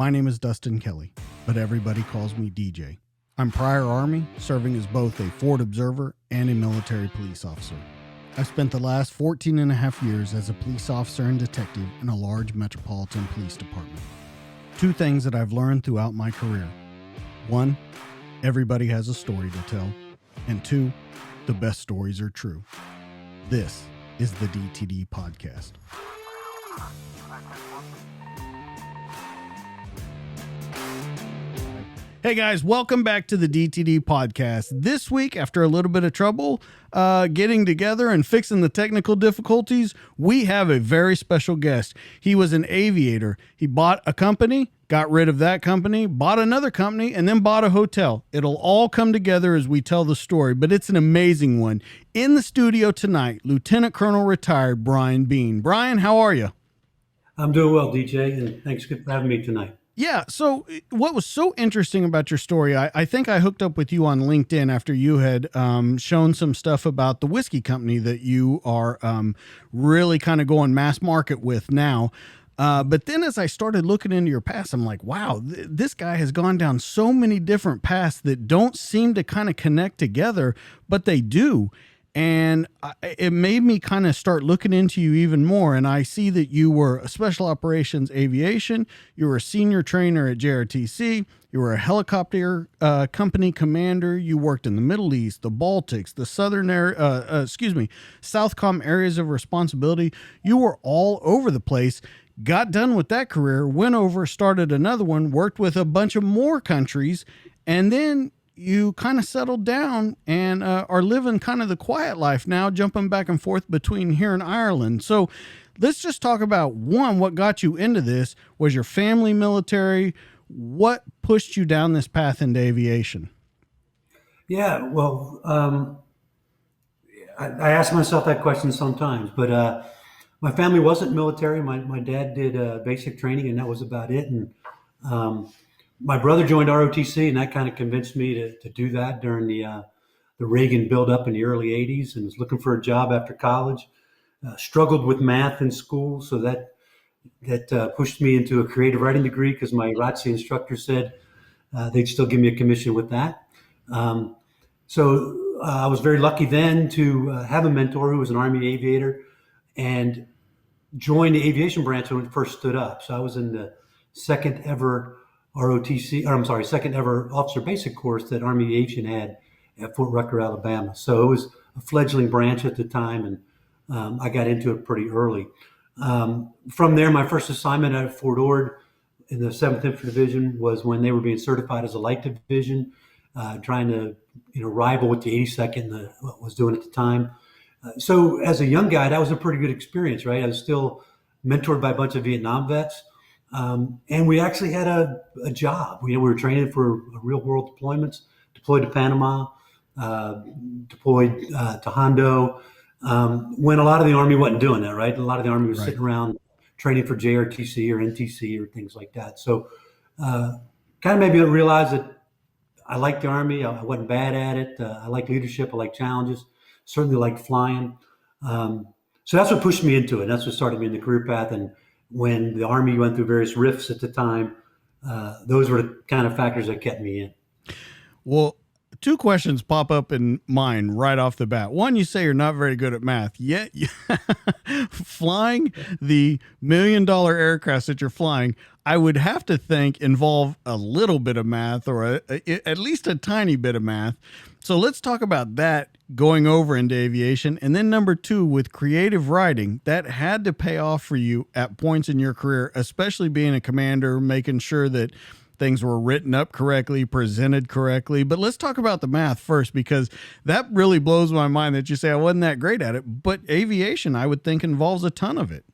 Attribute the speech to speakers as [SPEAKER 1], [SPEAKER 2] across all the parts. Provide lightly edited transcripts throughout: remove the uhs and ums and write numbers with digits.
[SPEAKER 1] My name is Dustin Kelly, but everybody calls me DJ. I'm prior Army, serving as both a Ford observer and a military police officer. I've spent the last 14 and a half years as a police officer and detective in a large metropolitan police department. Two things that I've learned throughout my career. One, everybody has a story to tell. And two, the best stories are true. This is the DTD Podcast. Hey guys, welcome back to the DTD Podcast. This week, after a little bit of trouble getting together and fixing the technical difficulties, we have a very special guest. He was an aviator. He bought a company, got rid of that company, bought another company, and then bought a hotel. It'll all come together as we tell the story, but it's an amazing one. In the studio tonight, Lieutenant Colonel retired Bryan Bean. Bryan, how are you?
[SPEAKER 2] I'm doing well, DJ, and thanks for having me tonight.
[SPEAKER 1] Yeah. So what was so interesting about your story, I think I hooked up with you on LinkedIn after you had shown some stuff about the whiskey company that you are really kind of going mass market with now. But then as I started looking into your past, I'm like, wow, this guy has gone down so many different paths that don't seem to kind of connect together, but they do. And it made me kind of start looking into you even more. And I see that you were a special operations aviation. You were a senior trainer at JRTC. You were a helicopter company commander. You worked in the Middle East, the Baltics, the Southcom areas of responsibility. You were all over the place. Got done with that career, went over, started another one, worked with a bunch of more countries, and then you kind of settled down and are living kind of the quiet life now, jumping back and forth between here and Ireland. So let's just talk about, one, what got you into this. Was your family military? What pushed you down this path into aviation?
[SPEAKER 2] Yeah, well, I ask myself that question sometimes, but my family wasn't military. My dad did basic training, and that was about it. And my brother joined ROTC, and that kind of convinced me to do that during the Reagan buildup in the early 80s, and was looking for a job after college. Struggled with math in school, so that pushed me into a creative writing degree because my ROTC instructor said they'd still give me a commission with that. So I was very lucky then to have a mentor who was an Army aviator and joined the aviation branch when it first stood up. So I was in the second ever officer basic course that Army Aviation had at Fort Rucker, Alabama. So it was a fledgling branch at the time, and I got into it pretty early. From there, my first assignment at Fort Ord in the 7th Infantry Division was when they were being certified as a light division, trying to rival what the 82nd was doing at the time. So as a young guy, that was a pretty good experience, right? I was still mentored by a bunch of Vietnam vets. And we actually had a job. We were training for real world deployments, deployed to Panama, deployed to Hondo, when a lot of the Army wasn't doing that, right? A lot of the Army was sitting around training for JRTC or NTC or things like that. So kind of made me realize that I liked the Army. I wasn't bad at it. I liked leadership. I liked challenges. Certainly liked flying. So that's what pushed me into it. That's what started me in the career path. And when the Army went through various rifts at the time, those were the kind of factors that kept me in.
[SPEAKER 1] Well, two questions pop up in mind right off the bat. One, you say you're not very good at math, yet flying the $1 million aircraft that you're flying, I would have to think involve a little bit of math or at least a tiny bit of math. So let's talk about that going over into aviation. And then number two, with creative writing, that had to pay off for you at points in your career, especially being a commander, making sure that things were written up correctly, presented correctly. But let's talk about the math first, because that really blows my mind that you say I wasn't that great at it. But aviation, I would think, involves a ton of it.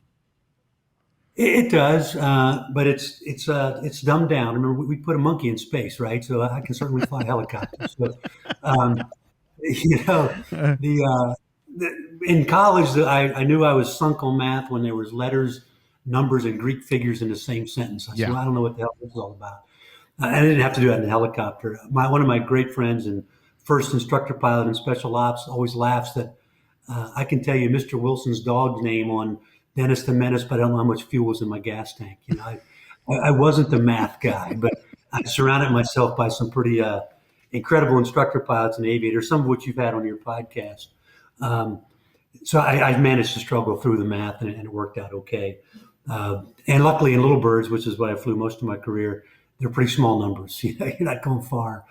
[SPEAKER 2] It does, but it's dumbed down. Remember, we put a monkey in space, right? So I can certainly fly helicopters. So, in college, I knew I was sunk on math when there was letters, numbers, and Greek figures in the same sentence. I said, well, I don't know what the hell this is all about. I didn't have to do that in a helicopter. One of my great friends and first instructor pilot in special ops always laughs that I can tell you Mr. Wilson's dog's name on Dennis the Menace, but I don't know how much fuel was in my gas tank. I wasn't the math guy, but I surrounded myself by some pretty incredible instructor pilots and aviators, some of which you've had on your podcast. Um, so I managed to struggle through the math, and it worked out okay. And luckily, in little birds, which is what I flew most of my career, they're pretty small numbers. You're not going far,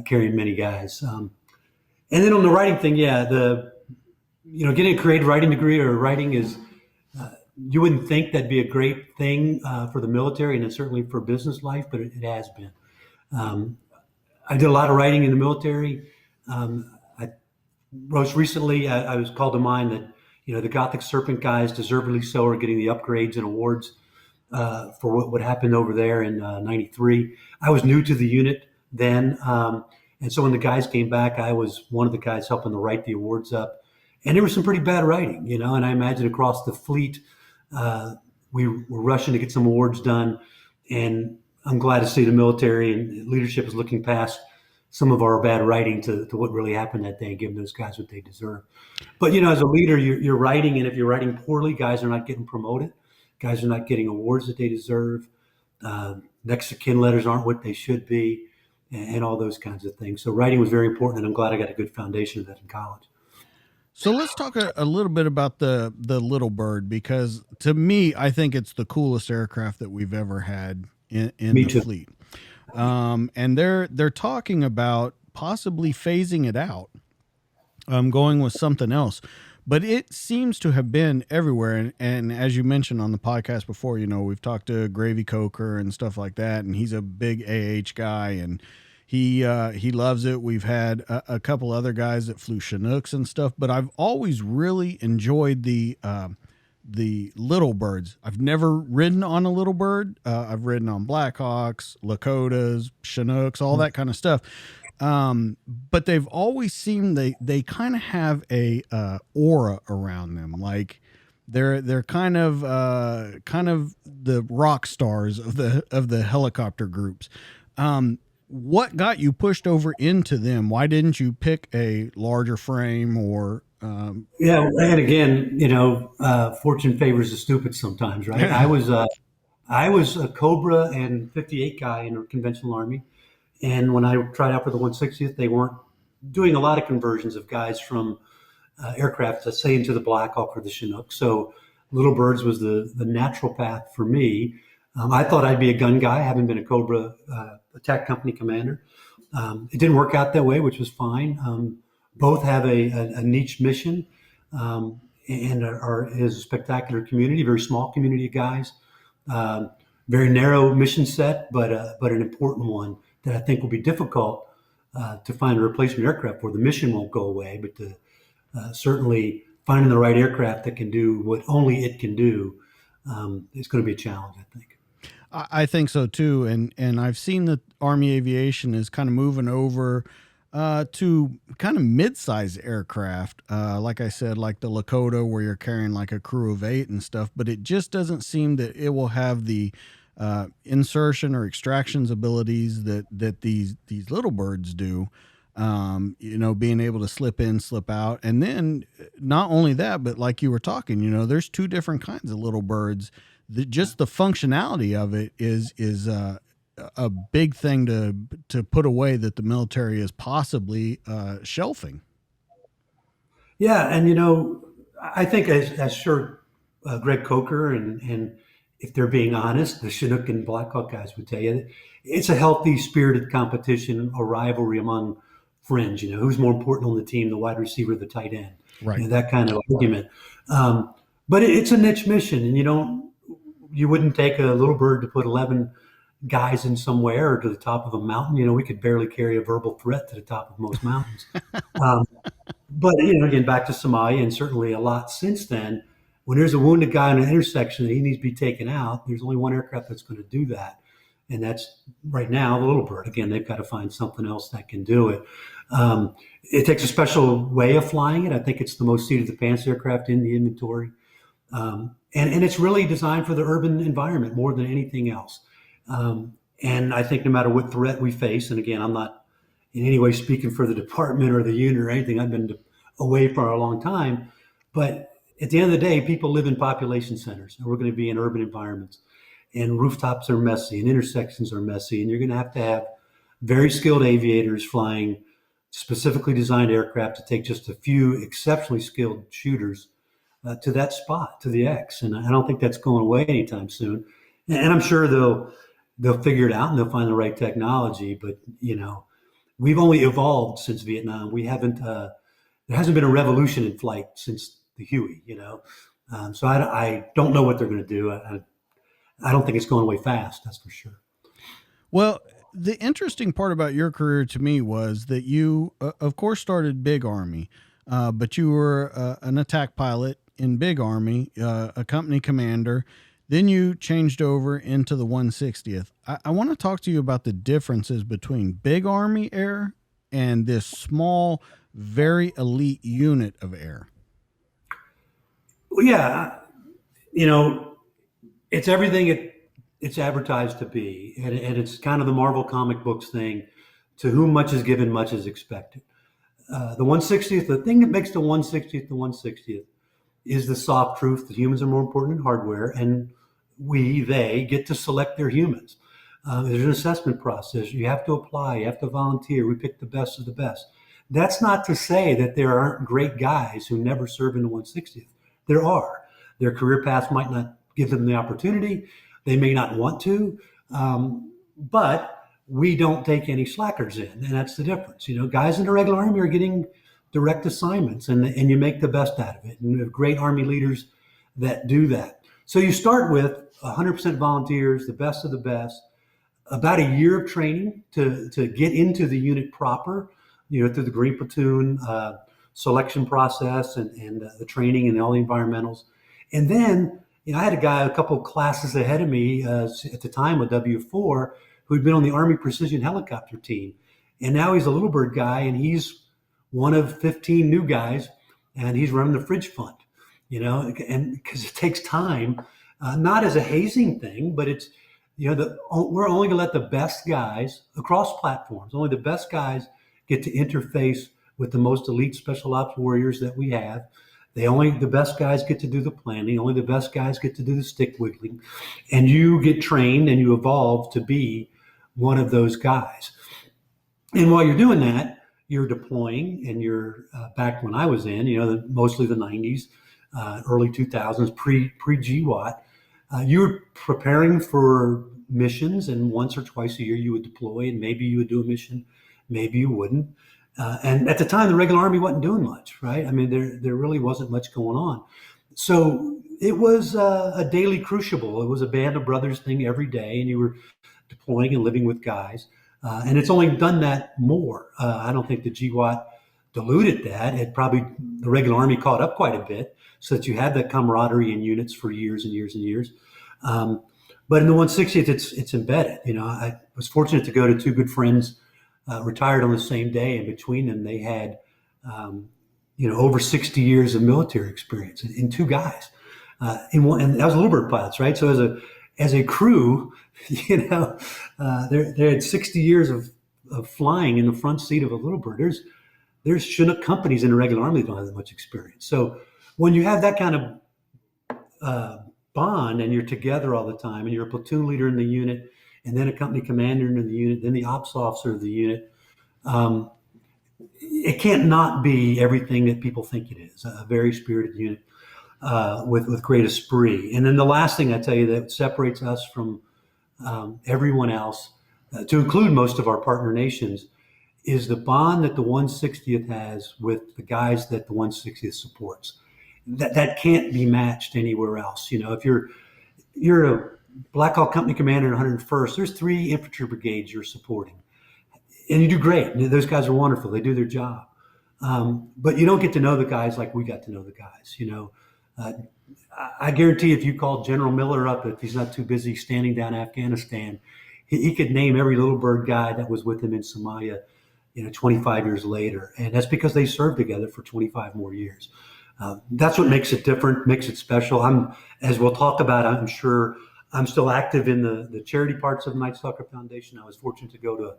[SPEAKER 2] carrying many guys. And then on the writing thing, yeah, getting a creative writing degree or writing is, you wouldn't think that'd be a great thing for the military, and then certainly for business life, but it has been. Um, I did a lot of writing in the military. I most recently, I was called to mind that the Gothic Serpent guys, deservedly so, are getting the upgrades and awards for what happened over there in '93. I was new to the unit then, and so when the guys came back, I was one of the guys helping to write the awards up, and there was some pretty bad writing, and I imagine across the fleet, we were rushing to get some awards done, and I'm glad to see the military and leadership is looking past some of our bad writing to what really happened that day and giving those guys what they deserve. But as a leader, you're writing, and if you're writing poorly, guys are not getting promoted. Guys are not getting awards that they deserve. Next of kin letters aren't what they should be, and all those kinds of things. So writing was very important, and I'm glad I got a good foundation of that in college.
[SPEAKER 1] So let's talk a little bit about the Little Bird, because to me, I think it's the coolest aircraft that we've ever had in
[SPEAKER 2] Me
[SPEAKER 1] the
[SPEAKER 2] too.
[SPEAKER 1] fleet. And they're talking about possibly phasing it out, going with something else. But it seems to have been everywhere. And as you mentioned on the podcast before, we've talked to Gravy Coker and stuff like that, and he's a big AH guy, and he loves it. We've had a couple other guys that flew Chinooks and stuff, but I've always really enjoyed the Little Birds. I've never ridden on a Little Bird. I've ridden on Blackhawks, Lakotas, Chinooks, all that kind of stuff. But they've always seemed they kind of have a aura around them, like they're kind of the rock stars of the helicopter groups. What got you pushed over into them? Why didn't you pick a larger frame or?
[SPEAKER 2] Yeah, and again, fortune favors the stupid sometimes, right? I was a Cobra and 58 guy in the conventional army, and when I tried out for the 160th, they weren't doing a lot of conversions of guys from aircraft, let's say, into the Black Hawk or the Chinook. So Little Birds was the natural path for me. I thought I'd be a gun guy, having been a Cobra attack company commander. It didn't work out that way, which was fine. Both have a niche mission, and is a spectacular community, very small community of guys. Very narrow mission set, but an important one that I think will be difficult to find a replacement aircraft for. The mission won't go away, but certainly finding the right aircraft that can do what only it can do is going to be a challenge, I think.
[SPEAKER 1] I think so too, and I've seen that Army Aviation is kind of moving over to kind of mid-size aircraft. Like I said, like the Lakota, where you're carrying like a crew of 8 and stuff, but it just doesn't seem that it will have the insertion or extractions abilities that these Little Birds do. Being able to slip in, slip out, and then not only that, but like you were talking, there's 2 different kinds of Little Birds. Just the functionality of it is a big thing to put away that the military is possibly shelving.
[SPEAKER 2] Yeah, and I think as sure Greg Coker and if they're being honest, the Chinook and Black Hawk guys would tell you it's a healthy, spirited competition, a rivalry among friends. Who's more important on the team, the wide receiver, the tight end,
[SPEAKER 1] Right.
[SPEAKER 2] that kind of argument. But it's a niche mission, and you wouldn't take a Little Bird to put 11 guys in somewhere or to the top of a mountain. We could barely carry a verbal threat to the top of most mountains. But again, back to Somalia, and certainly a lot since then. When there's a wounded guy in an intersection that he needs to be taken out, there's only one aircraft that's going to do that, and that's right now the Little Bird. Again, they've got to find something else that can do it. It takes a special way of flying it. I think it's the most seat of the pants aircraft in the inventory, and it's really designed for the urban environment more than anything else. And I think no matter what threat we face, and again, I'm not in any way speaking for the department or the unit or anything. I've been away for a long time, but at the end of the day, people live in population centers, and we're going to be in urban environments. and rooftops are messy and intersections are messy. And you're going to have very skilled aviators flying specifically designed aircraft to take just a few exceptionally skilled shooters to that spot, to the X. And I don't think that's going away anytime soon. And I'm sure they'll figure it out and they'll find the right technology. But, we've only evolved since Vietnam. We haven't, there hasn't been a revolution in flight since the Huey. So I don't know what they're going to do. I don't think it's going away fast. That's for sure.
[SPEAKER 1] Well, the interesting part about your career to me was that you, of course, started Big Army, but you were an attack pilot in Big Army, a company commander. Then you changed over into the 160th. I want to talk to you about the differences between Big Army Air and this small, very elite unit of air.
[SPEAKER 2] Well, yeah, it's everything it's advertised to be, and it's kind of the Marvel comic books thing: to whom much is given, much is expected. The 160th, the thing that makes the 160th the 160th, is the soft truth that humans are more important than hardware, and they get to select their humans. There's an assessment process. You have to apply. You have to volunteer. We pick the best of the best. That's not to say that there aren't great guys who never serve in the 160th. There are. Their career paths might not give them the opportunity. They may not want to, but we don't take any slackers in, and that's the difference. Guys in the regular Army are getting direct assignments, and you make the best out of it. And we have great Army leaders that do that. So you start with 100% volunteers, the best of the best, about a year of training to get into the unit proper, through the Green Platoon selection process and the training and all the environmentals. And then, I had a couple classes ahead of me at the time, a W4, who'd been on the Army Precision Helicopter team. And now he's a Little Bird guy, and he's one of 15 new guys, and he's running the fridge fund, and because it takes time, not as a hazing thing, but it's, we're only going to let the best guys across platforms, only the best guys get to interface with the most elite special ops warriors that we have. The best guys get to do the planning. Only the best guys get to do the stick wiggling, and you get trained and you evolve to be one of those guys. And while you're doing that, you're deploying, and you're back when I was in, mostly the 90s, early 2000s, pre GWAT. You were preparing for missions, and once or twice a year you would deploy, and maybe you would do a mission, maybe you wouldn't. And at the time, the regular Army wasn't doing much, right? I mean, there really wasn't much going on. So it was a daily crucible. It was a band of brothers thing every day, and you were deploying and living with guys. And it's only done that more. I don't think the GWAT diluted that. The regular Army caught up quite a bit, so that you had that camaraderie in units for years and years and years. But in the 160th, it's embedded. I was fortunate to go to two good friends, retired on the same day, and between them they had over 60 years of military experience in two guys, and that was Little Bird pilots, right? So as a crew, they had 60 years of flying in the front seat of a Little Bird. There's Chinook companies in the regular Army that don't have that much experience. So when you have that kind of bond, and you're together all the time, and you're a platoon leader in the unit, and then a company commander in the unit, then the ops officer of the unit, it can't not be everything that people think it is. A very spirited unit with great esprit. And then the last thing I tell you that separates us from everyone else, to include most of our partner nations, is the bond that the 160th has with the guys that the 160th supports. That can't be matched anywhere else. If you're a Black Hawk Company commander in 101st, there's 3 infantry brigades you're supporting, and you do great. Those guys are wonderful. They do their job, but you don't get to know the guys like we got to know the guys. I guarantee if you called General Miller up, if he's not too busy standing down Afghanistan, he could name every Little Bird guy that was with him in Somalia, 25 years later, and that's because they served together for 25 more years. That's what makes it different, makes it special. As we'll talk about, I'm sure I'm still active in the charity parts of the Nightstalker Foundation. I was fortunate to go to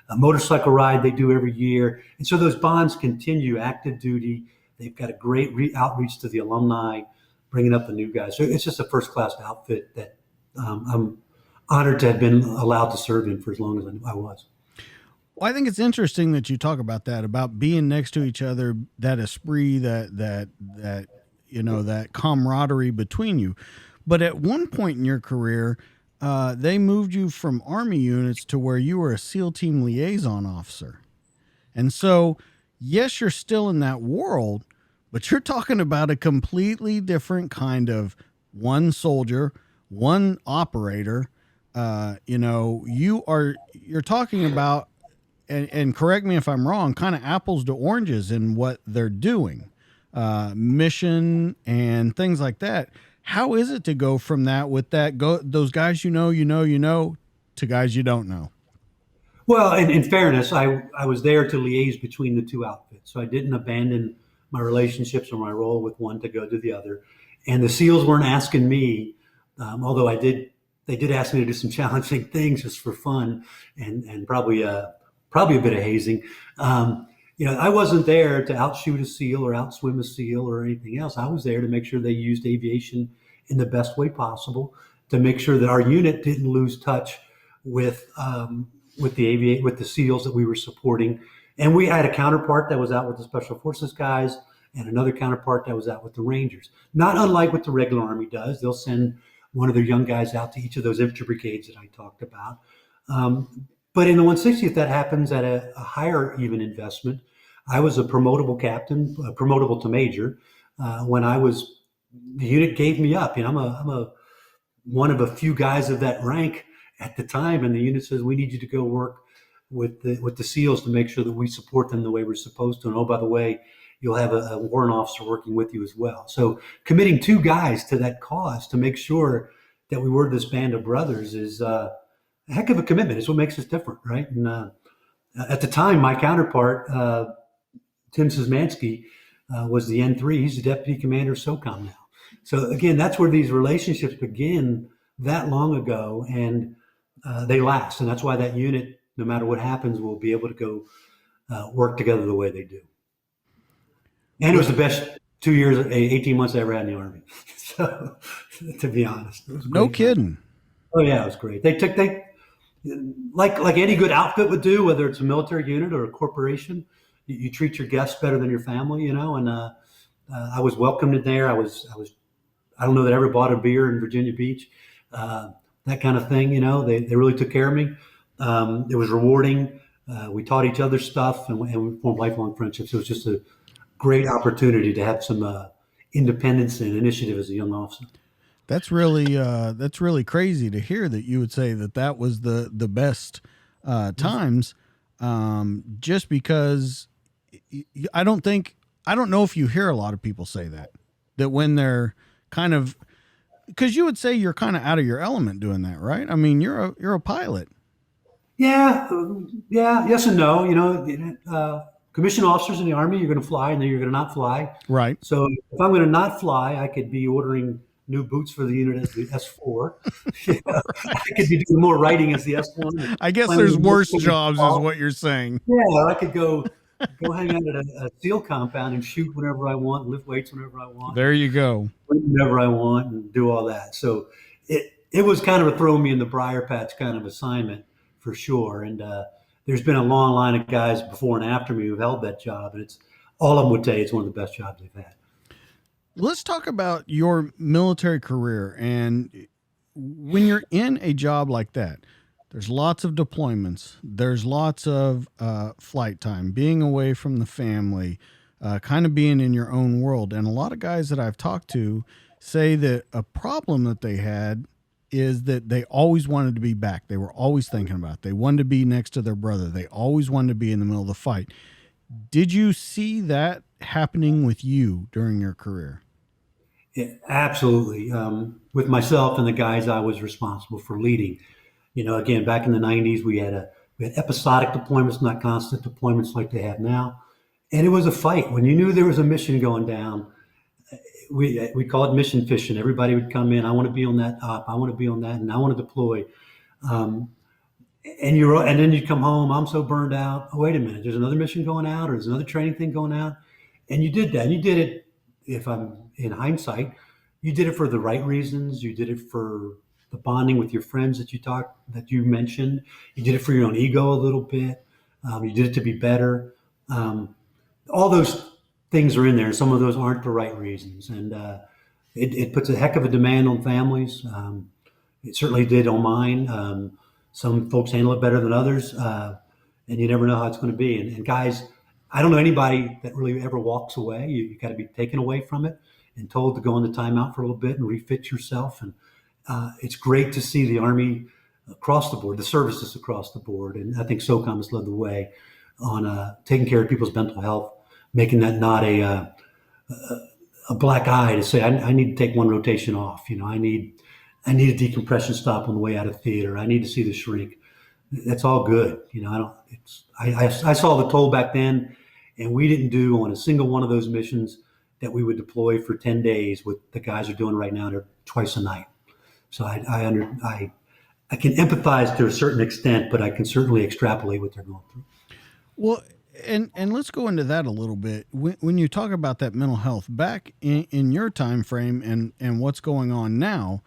[SPEAKER 2] a motorcycle ride they do every year. And so those bonds continue, active duty. They've got a great outreach to the alumni, bringing up the new guys. So it's just a first-class outfit that I'm honored to have been allowed to serve in for as long as I was.
[SPEAKER 1] Well, I think it's interesting that you talk about that, about being next to each other, that esprit, that that camaraderie between you. But at one point in your career, they moved you from Army units to where you were a SEAL team liaison officer. And so, yes, you're still in that world, but you're talking about a completely different kind of one soldier, one operator. You're talking about, and correct me if I'm wrong, kind of apples to oranges in what they're doing, mission and things like that. How is it to go from that with that go those guys to guys you don't know?
[SPEAKER 2] Well, in fairness, I was there to liaise between the two outfits. So I didn't abandon my relationships or my role with one to go to the other. And the SEALs weren't asking me, although they did ask me to do some challenging things just for fun and probably a bit of hazing. I wasn't there to outshoot a SEAL or outswim a SEAL or anything else. I was there to make sure they used aviation in the best way possible, to make sure that our unit didn't lose touch with with the SEALs that we were supporting. And we had a counterpart that was out with the Special Forces guys and another counterpart that was out with the Rangers. Not unlike what the regular Army does. They'll send one of their young guys out to each of those infantry brigades that I talked about. But in the 160th, that happens at a higher even investment. I was a promotable captain, promotable to major. When the unit gave me up. I'm a one of a few guys of that rank at the time, and the unit says we need you to go work with the SEALs to make sure that we support them the way we're supposed to. And oh, by the way, you'll have a warrant officer working with you as well. So committing two guys to that cause to make sure that we were this band of brothers is a heck of a commitment. It's what makes us different, right? And at the time, my counterpart, Tim Szymanski, was the N3. He's the deputy commander of SOCOM now. So again, that's where these relationships begin that long ago, and they last. And that's why that unit, no matter what happens, will be able to go work together the way they do. And it was the best 2 years, 18 months I ever had in the Army. So, to be honest, it was
[SPEAKER 1] No
[SPEAKER 2] great.
[SPEAKER 1] kidding.
[SPEAKER 2] Oh yeah, it was great. They like any good outfit would do, whether it's a military unit or a corporation. You treat your guests better than your family, and I was welcomed in there. I don't know that I ever bought a beer in Virginia Beach, that kind of thing. They really took care of me. It was rewarding. We taught each other stuff, and we formed lifelong friendships. It was just a great opportunity to have some independence and initiative as a young officer.
[SPEAKER 1] That's really crazy to hear that you would say that was the best times, just because I don't know if you hear a lot of people say that when they're kind of, because you would say you're kind of out of your element doing that, right? I mean, you're a pilot.
[SPEAKER 2] Yeah, yeah, yes and no. Commissioned officers in the Army, you're going to fly and then you're going to not fly.
[SPEAKER 1] Right.
[SPEAKER 2] So if I'm going to not fly, I could be ordering new boots for the unit as the S4. I could be doing more writing as the S1.
[SPEAKER 1] I guess there's worse jobs, is what you're saying.
[SPEAKER 2] Yeah, I could go hang out at a SEAL compound and shoot whenever I want, lift weights whenever I want,
[SPEAKER 1] There you go.
[SPEAKER 2] whenever I want, and do all that. So it was kind of a throw me in the briar patch kind of assignment for sure. And there's been a long line of guys before and after me who've held that job, and it's all of them would tell you it's one of the best jobs they've had.
[SPEAKER 1] Let's talk about your military career. And when you're in a job like that, there's lots of deployments, there's lots of flight time, being away from the family, kind of being in your own world. And a lot of guys that I've talked to say that a problem that they had is that they always wanted to be back. They were always thinking about it. They wanted to be next to their brother. They always wanted to be in the middle of the fight. Did you see that happening with you during your career?
[SPEAKER 2] Yeah, absolutely. With myself and the guys I was responsible for leading. Again, back in the 90s, we had episodic deployments, not constant deployments like they have now. And it was a fight. When you knew there was a mission going down, we call it mission fishing. Everybody would come in. I want to be on that op. I want to be on that, and I want to deploy. Um, and then you come home. I'm so burned out. Oh, wait a minute. There's another mission going out, or there's another training thing going out. And you did that. You did it. If I'm in hindsight, you did it for the right reasons. You did it for the bonding with your friends that you mentioned. You did it for your own ego a little bit. You did it to be better. All those things are in there. Some of those aren't the right reasons, and it puts a heck of a demand on families. It certainly did on mine. Some folks handle it better than others, and you never know how it's going to be. And guys, I don't know anybody that really ever walks away. You got to be taken away from it and told to go into timeout for a little bit and refit yourself. And it's great to see the Army across the board, the services across the board. And I think SOCOM has led the way on taking care of people's mental health, making that not a black eye to say, I need to take one rotation off. I need a decompression stop on the way out of theater. I need to see the shrink. That's all good. I saw the toll back then, and we didn't do on a single one of those missions that we would deploy for 10 days what the guys are doing right now. They're twice a night. So I can empathize to a certain extent, but I can certainly extrapolate what they're going through.
[SPEAKER 1] Well, and let's go into that a little bit. When you talk about that mental health back in your time frame and what's going on now,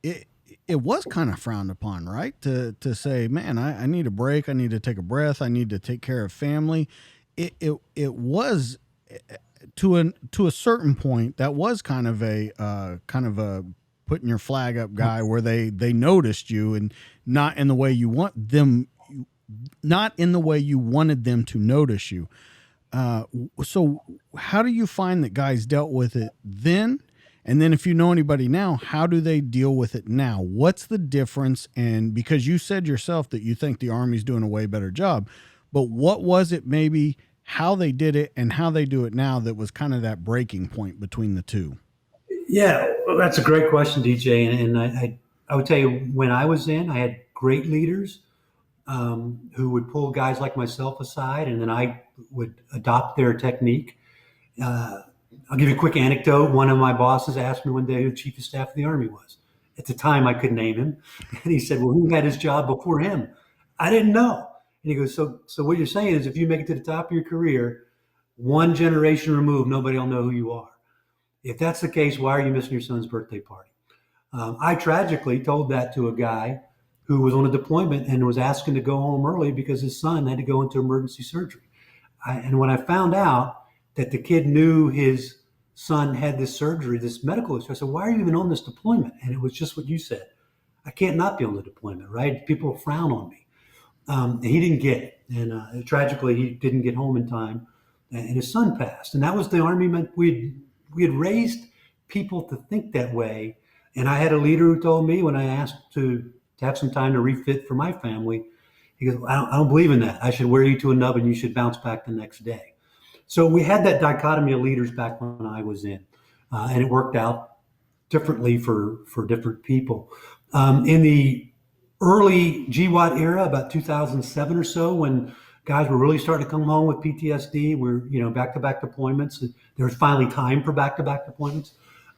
[SPEAKER 1] it was kind of frowned upon, right? To say, man, I need a break. I need to take a breath. I need to take care of family. It was to a certain point that was kind of a putting your flag up guy where they noticed you and not in the way you want them, not in the way you wanted them to notice you. So how do you find that guys dealt with it then? And then if you know anybody now, how do they deal with it now? What's the difference? And because you said yourself that you think the Army's doing a way better job, but what was it maybe how they did it and how they do it now that was kind of that breaking point between the two?
[SPEAKER 2] Yeah, well, that's a great question, DJ. And I would tell you, when I was in, I had great leaders who would pull guys like myself aside, and then I would adopt their technique. I'll give you a quick anecdote. One of my bosses asked me one day who the Chief of Staff of the Army was. At the time, I could name him. And he said, well, who had his job before him? I didn't know. And he goes, so what you're saying is if you make it to the top of your career, one generation removed, nobody will know who you are. If that's the case, why are you missing your son's birthday party? I tragically told that to a guy who was on a deployment and was asking to go home early because his son had to go into emergency surgery. And when I found out that the kid knew his son had this surgery, this medical issue, I said, why are you even on this deployment? And it was just what you said. I can't not be on the deployment, right? People frown on me. And he didn't get it. And tragically, he didn't get home in time. And his son passed. And that was the Army. We had raised people to think that way. And I had a leader who told me when I asked to have some time to refit for my family, he goes, I don't believe in that. I should wear you to a nub and you should bounce back the next day. So we had that dichotomy of leaders back when I was in, and it worked out differently for different people. In the early GWAT era, about 2007 or so, when guys were really starting to come home with PTSD, we're back-to-back deployments. There was finally time for back-to-back deployments.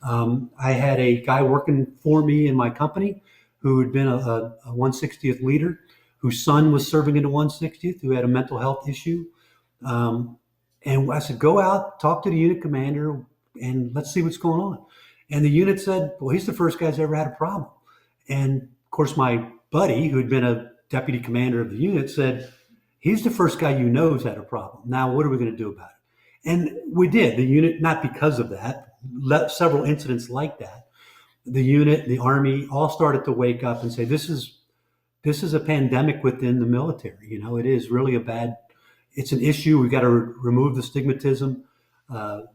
[SPEAKER 2] I had a guy working for me in my company who had been a 160th leader, whose son was serving in the 160th, who had a mental health issue. And I said, go out, talk to the unit commander, and let's see what's going on. And the unit said, well, he's the first guy who's ever had a problem. And of course, my buddy, who had been a deputy commander of the unit, said, he's the first guy you know who's had a problem. Now, what are we going to do about it? And we did. The unit, not because of that, several incidents like that, the unit, the Army, all started to wake up and say, this is a pandemic within the military. It is really it's an issue. We've got to remove the stigmatism.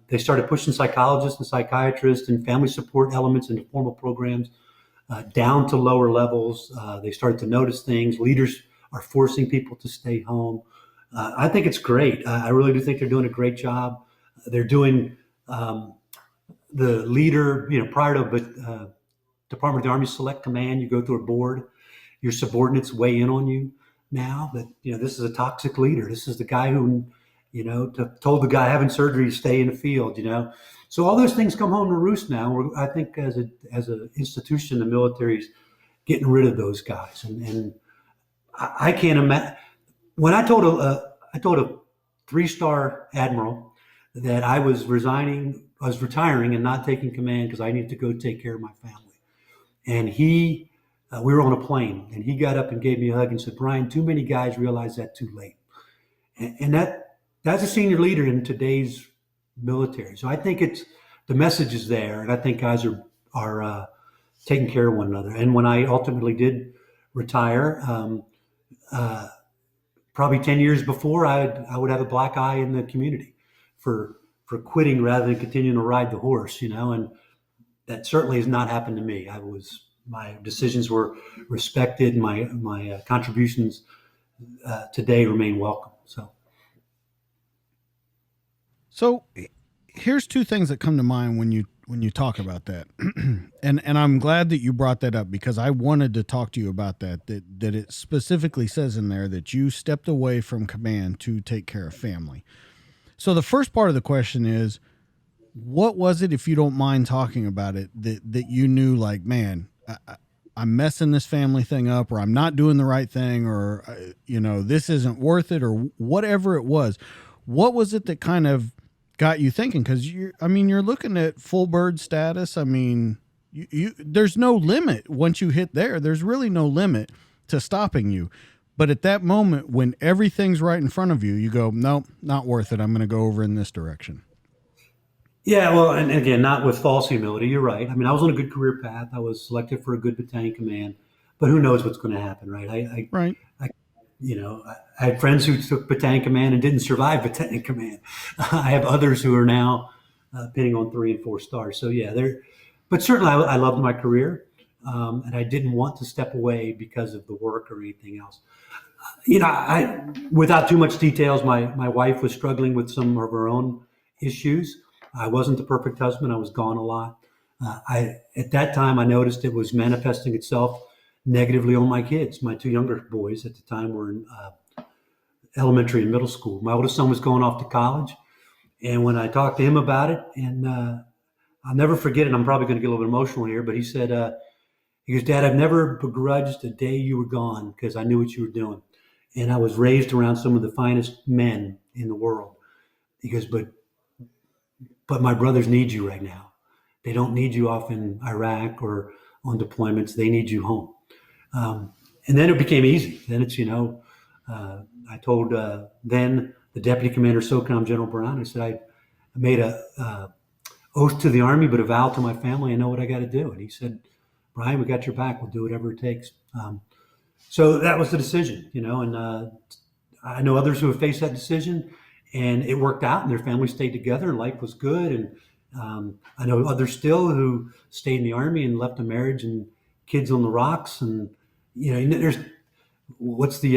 [SPEAKER 2] They started pushing psychologists and psychiatrists and family support elements into formal programs down to lower levels. They started to notice things. Leaders are forcing people to stay home. I think it's great. I really do think they're doing a great job. They're doing the leader, prior to Department of the Army Select Command, you go through a board. Your subordinates weigh in on you now that, this is a toxic leader. This is the guy who, told the guy having surgery to stay in the field, So all those things come home to roost now. I think as an institution, the military is getting rid of those guys. And I can't imagine. When I told a 3-star admiral that I was retiring and not taking command because I needed to go take care of my family. And we were on a plane, and he got up and gave me a hug and said, "Bryan, too many guys realize that too late." And that's a senior leader in today's military. So I think it's the message is there, and I think guys are taking care of one another. And when I ultimately did retire, uh, probably 10 years before, I would have a black eye in the community for quitting rather than continuing to ride the horse, and that certainly has not happened to me. My decisions were respected. My contributions today remain welcome.
[SPEAKER 1] So here's two things that come to mind when you talk about that. and I'm glad that you brought that up, because I wanted to talk to you about that it specifically says in there that you stepped away from command to take care of family. So the first part of the question is, what was it, if you don't mind talking about it, that you knew, like, man, I'm messing this family thing up, or I'm not doing the right thing, or, this isn't worth it, or whatever it was. What was it that kind of got you thinking? Because you're looking at full bird status. I mean, there's no limit once you hit there. There's really no limit to stopping you. But at that moment, when everything's right in front of you, you go, nope, not worth it. I'm going to go over in this direction.
[SPEAKER 2] Yeah, well, and again, not with false humility. You're right. I mean, I was on a good career path. I was selected for a good battalion command, but who knows what's going to happen, right?
[SPEAKER 1] Right.
[SPEAKER 2] I had friends who took battalion command and didn't survive battalion command. I have others who are now pinning on 3 and 4 stars. So yeah, but certainly I loved my career, and I didn't want to step away because of the work or anything else. Without too much details, my wife was struggling with some of her own issues. I wasn't the perfect husband. I was gone a lot. At that time, I noticed it was manifesting itself negatively on my kids. My 2 younger boys at the time were in elementary and middle school. My oldest son was going off to college, and when I talked to him about it, and I'll never forget it. I'm probably going to get a little bit emotional here, but he said, he goes, "Dad, I've never begrudged the day you were gone because I knew what you were doing, and I was raised around some of the finest men in the world." He goes, but my brothers need you right now. They don't need you off in Iraq or on deployments. They need you home. And then it became easy. Then it's, I told then the deputy commander, SOCOM, General Bryan, I said, I made a oath to the Army, but a vow to my family. I know what I got to do. And he said, "Bryan, we got your back. We'll do whatever it takes." So that was the decision, and I know others who have faced that decision, and it worked out, and their family stayed together, and life was good. And I know others still who stayed in the Army and left a marriage and kids on the rocks. And there's what's the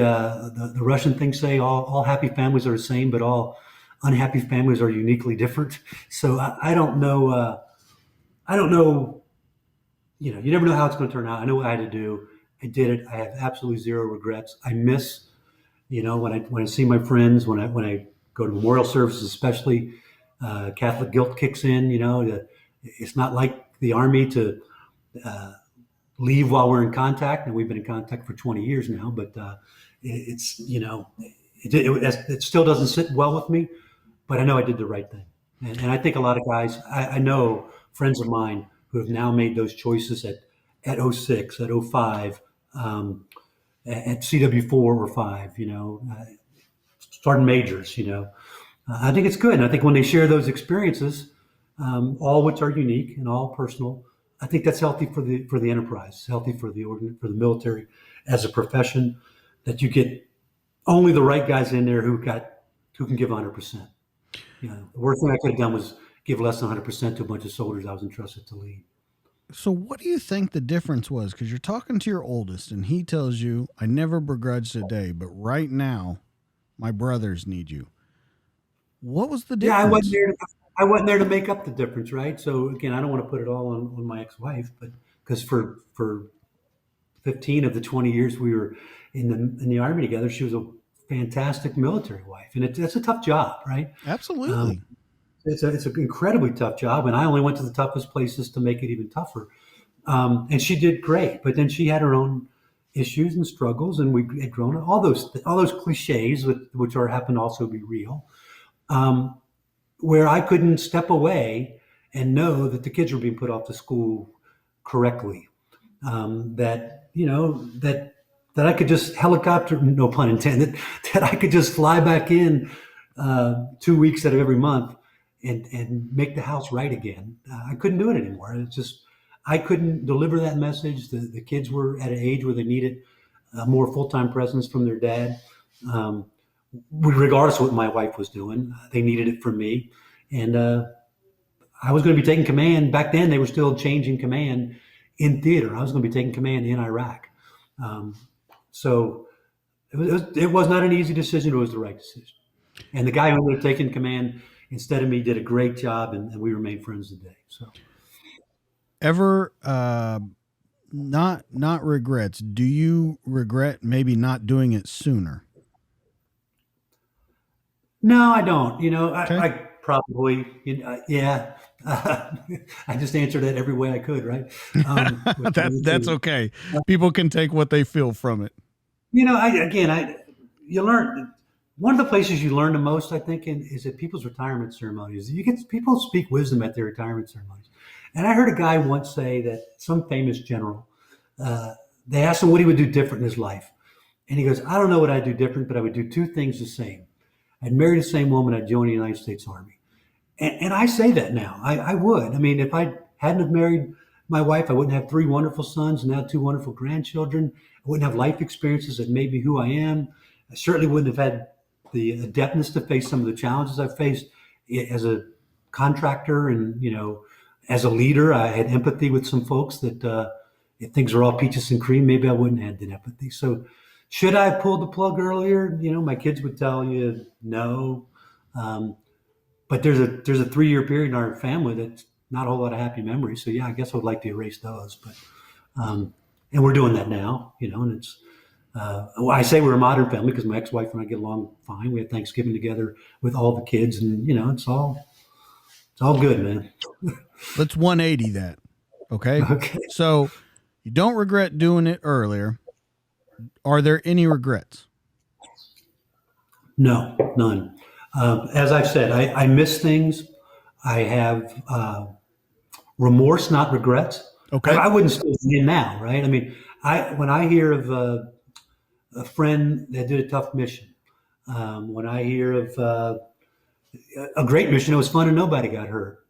[SPEAKER 2] Russian thing say? All happy families are the same, but all unhappy families are uniquely different. So I don't know. I don't know. You never know how it's going to turn out. I know what I had to do. I did it. I have absolutely zero regrets. I miss, when I see my friends, when I go to memorial services, especially, Catholic guilt kicks in. It's not like the Army to leave while we're in contact, and we've been in contact for 20 years now. But it's it still doesn't sit well with me. But I know I did the right thing, and I think a lot of guys, I know friends of mine who have now made those choices at '06, at '05, at CW4 or 5. Sergeant majors. I think it's good. And I think when they share those experiences, all which are unique and all personal, I think that's healthy for the enterprise, healthy for the military as a profession, that you get only the right guys in there who can give 100%. The worst thing I could have done was give less than 100% to a bunch of soldiers I was entrusted to lead.
[SPEAKER 1] So what do you think the difference was? Because you're talking to your oldest, and he tells you, "I never begrudged a day, but right now, my brothers need you." What was the difference?
[SPEAKER 2] Yeah, I wasn't there to make up the difference, right? So again, I don't want to put it all on my ex-wife, but because for 15 of the 20 years we were in the Army together, she was a fantastic military wife, and it's a tough job, right?
[SPEAKER 1] Absolutely.
[SPEAKER 2] It's an incredibly tough job, and I only went to the toughest places to make it even tougher. And she did great, but then she had her own issues and struggles, and we had grown up. All those cliches, which are happen to also be real, where I couldn't step away and know that the kids were being put off to school correctly. that that I could just helicopter, no pun intended, that I could just fly back in 2 weeks out of every month and make the house right again. I couldn't do it anymore. It's just I couldn't deliver that message. The kids were at an age where they needed a more full time presence from their dad. Um, Regardless of what my wife was doing, they needed it from me, and I was going to be taking command. Back then, they were still changing command in theater. I was going to be taking command in Iraq. Um, so it was not an easy decision. It was the right decision. And the guy who would have taken command instead of me did a great job, and we remain friends today. So,
[SPEAKER 1] Ever not regrets? Do you regret maybe not doing it sooner?
[SPEAKER 2] no, I don't.
[SPEAKER 1] Okay.
[SPEAKER 2] I probably, yeah. I just answered it every way I could, right?
[SPEAKER 1] That's okay. People can take what they feel from it.
[SPEAKER 2] You learn. One of the places you learn the most, I think, is at people's retirement ceremonies. You get people speak wisdom at their retirement ceremonies. And I heard a guy once say that some famous general, they asked him what he would do different in his life. And he goes, I don't know what I'd do different, but I would do two things the same. I'd marry the same woman, I'd join the United States Army. And I say that now. I would. I mean, if I hadn't have married my wife, I wouldn't have three wonderful sons and now two wonderful grandchildren. I wouldn't have life experiences that made me who I am. I certainly wouldn't have had the adeptness to face some of the challenges I've faced as a contractor, and as a leader. I had empathy with some folks that if things were all peaches and cream, maybe I wouldn't have had that empathy. So should I have pulled the plug earlier? My kids would tell you no. But there's a 3 year period in our family that's not a whole lot of happy memories. So yeah, I guess I would like to erase those. But and we're doing that now, and it's. Well, I say we're a modern family because my ex-wife and I get along fine. We had Thanksgiving together with all the kids, and it's all good, man.
[SPEAKER 1] Let's 180 that. Okay.
[SPEAKER 2] Okay.
[SPEAKER 1] So you don't regret doing it earlier. Are there any regrets?
[SPEAKER 2] No, none. As I've said, I miss things. I have remorse, not regrets.
[SPEAKER 1] Okay.
[SPEAKER 2] I wouldn't still be in now, right? I mean, when I hear of a friend that did a tough mission, when I hear of a great mission, it was fun and nobody got hurt.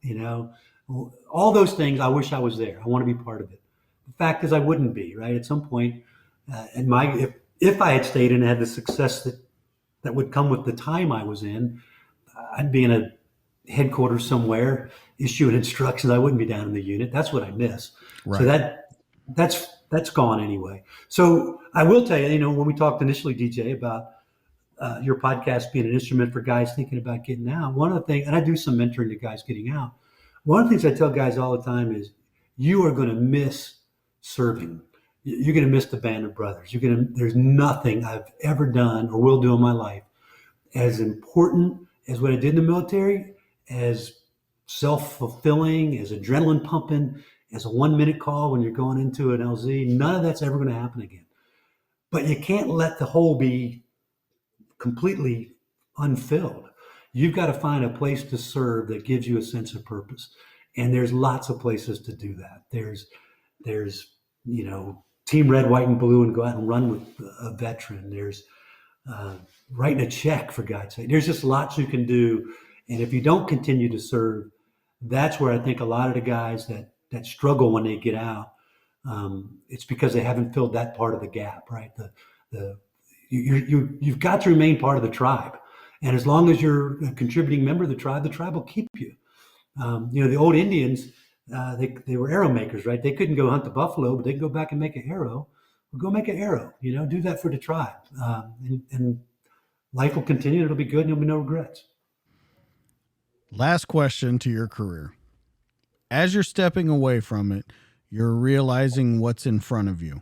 [SPEAKER 2] All those things. I wish I was there. I want to be part of it. The fact is, I wouldn't be, right? At some point, if I had stayed and had the success that would come with the time I was in, I'd be in a headquarters somewhere issuing instructions. I wouldn't be down in the unit. That's what I miss.
[SPEAKER 1] Right.
[SPEAKER 2] So that's gone anyway. So I will tell you, when we talked initially, DJ, about your podcast being an instrument for guys thinking about getting out, one of the things, and I do some mentoring to guys getting out, one of the things I tell guys all the time is you are going to miss serving. You're going to miss the band of brothers. There's nothing I've ever done or will do in my life as important as what I did in the military, as self-fulfilling, as adrenaline pumping, as a 1 minute call when you're going into an LZ. None of that's ever going to happen again. But you can't let the hole be completely unfilled. You've got to find a place to serve that gives you a sense of purpose. And there's lots of places to do that. There's Team Red, White, and Blue, and go out and run with a veteran. There's writing a check, for God's sake. There's just lots you can do. And if you don't continue to serve, that's where I think a lot of the guys that struggle when they get out, it's because they haven't filled that part of the gap, right? You've got to remain part of the tribe. And as long as you're a contributing member of the tribe will keep you. The old Indians, they were arrow makers, right? They couldn't go hunt the buffalo, but they could go back and make an arrow. Well, go make an arrow, do that for the tribe. And life will continue. It'll be good. And there'll be no regrets.
[SPEAKER 1] Last question to your career. As you're stepping away from it, you're realizing what's in front of you.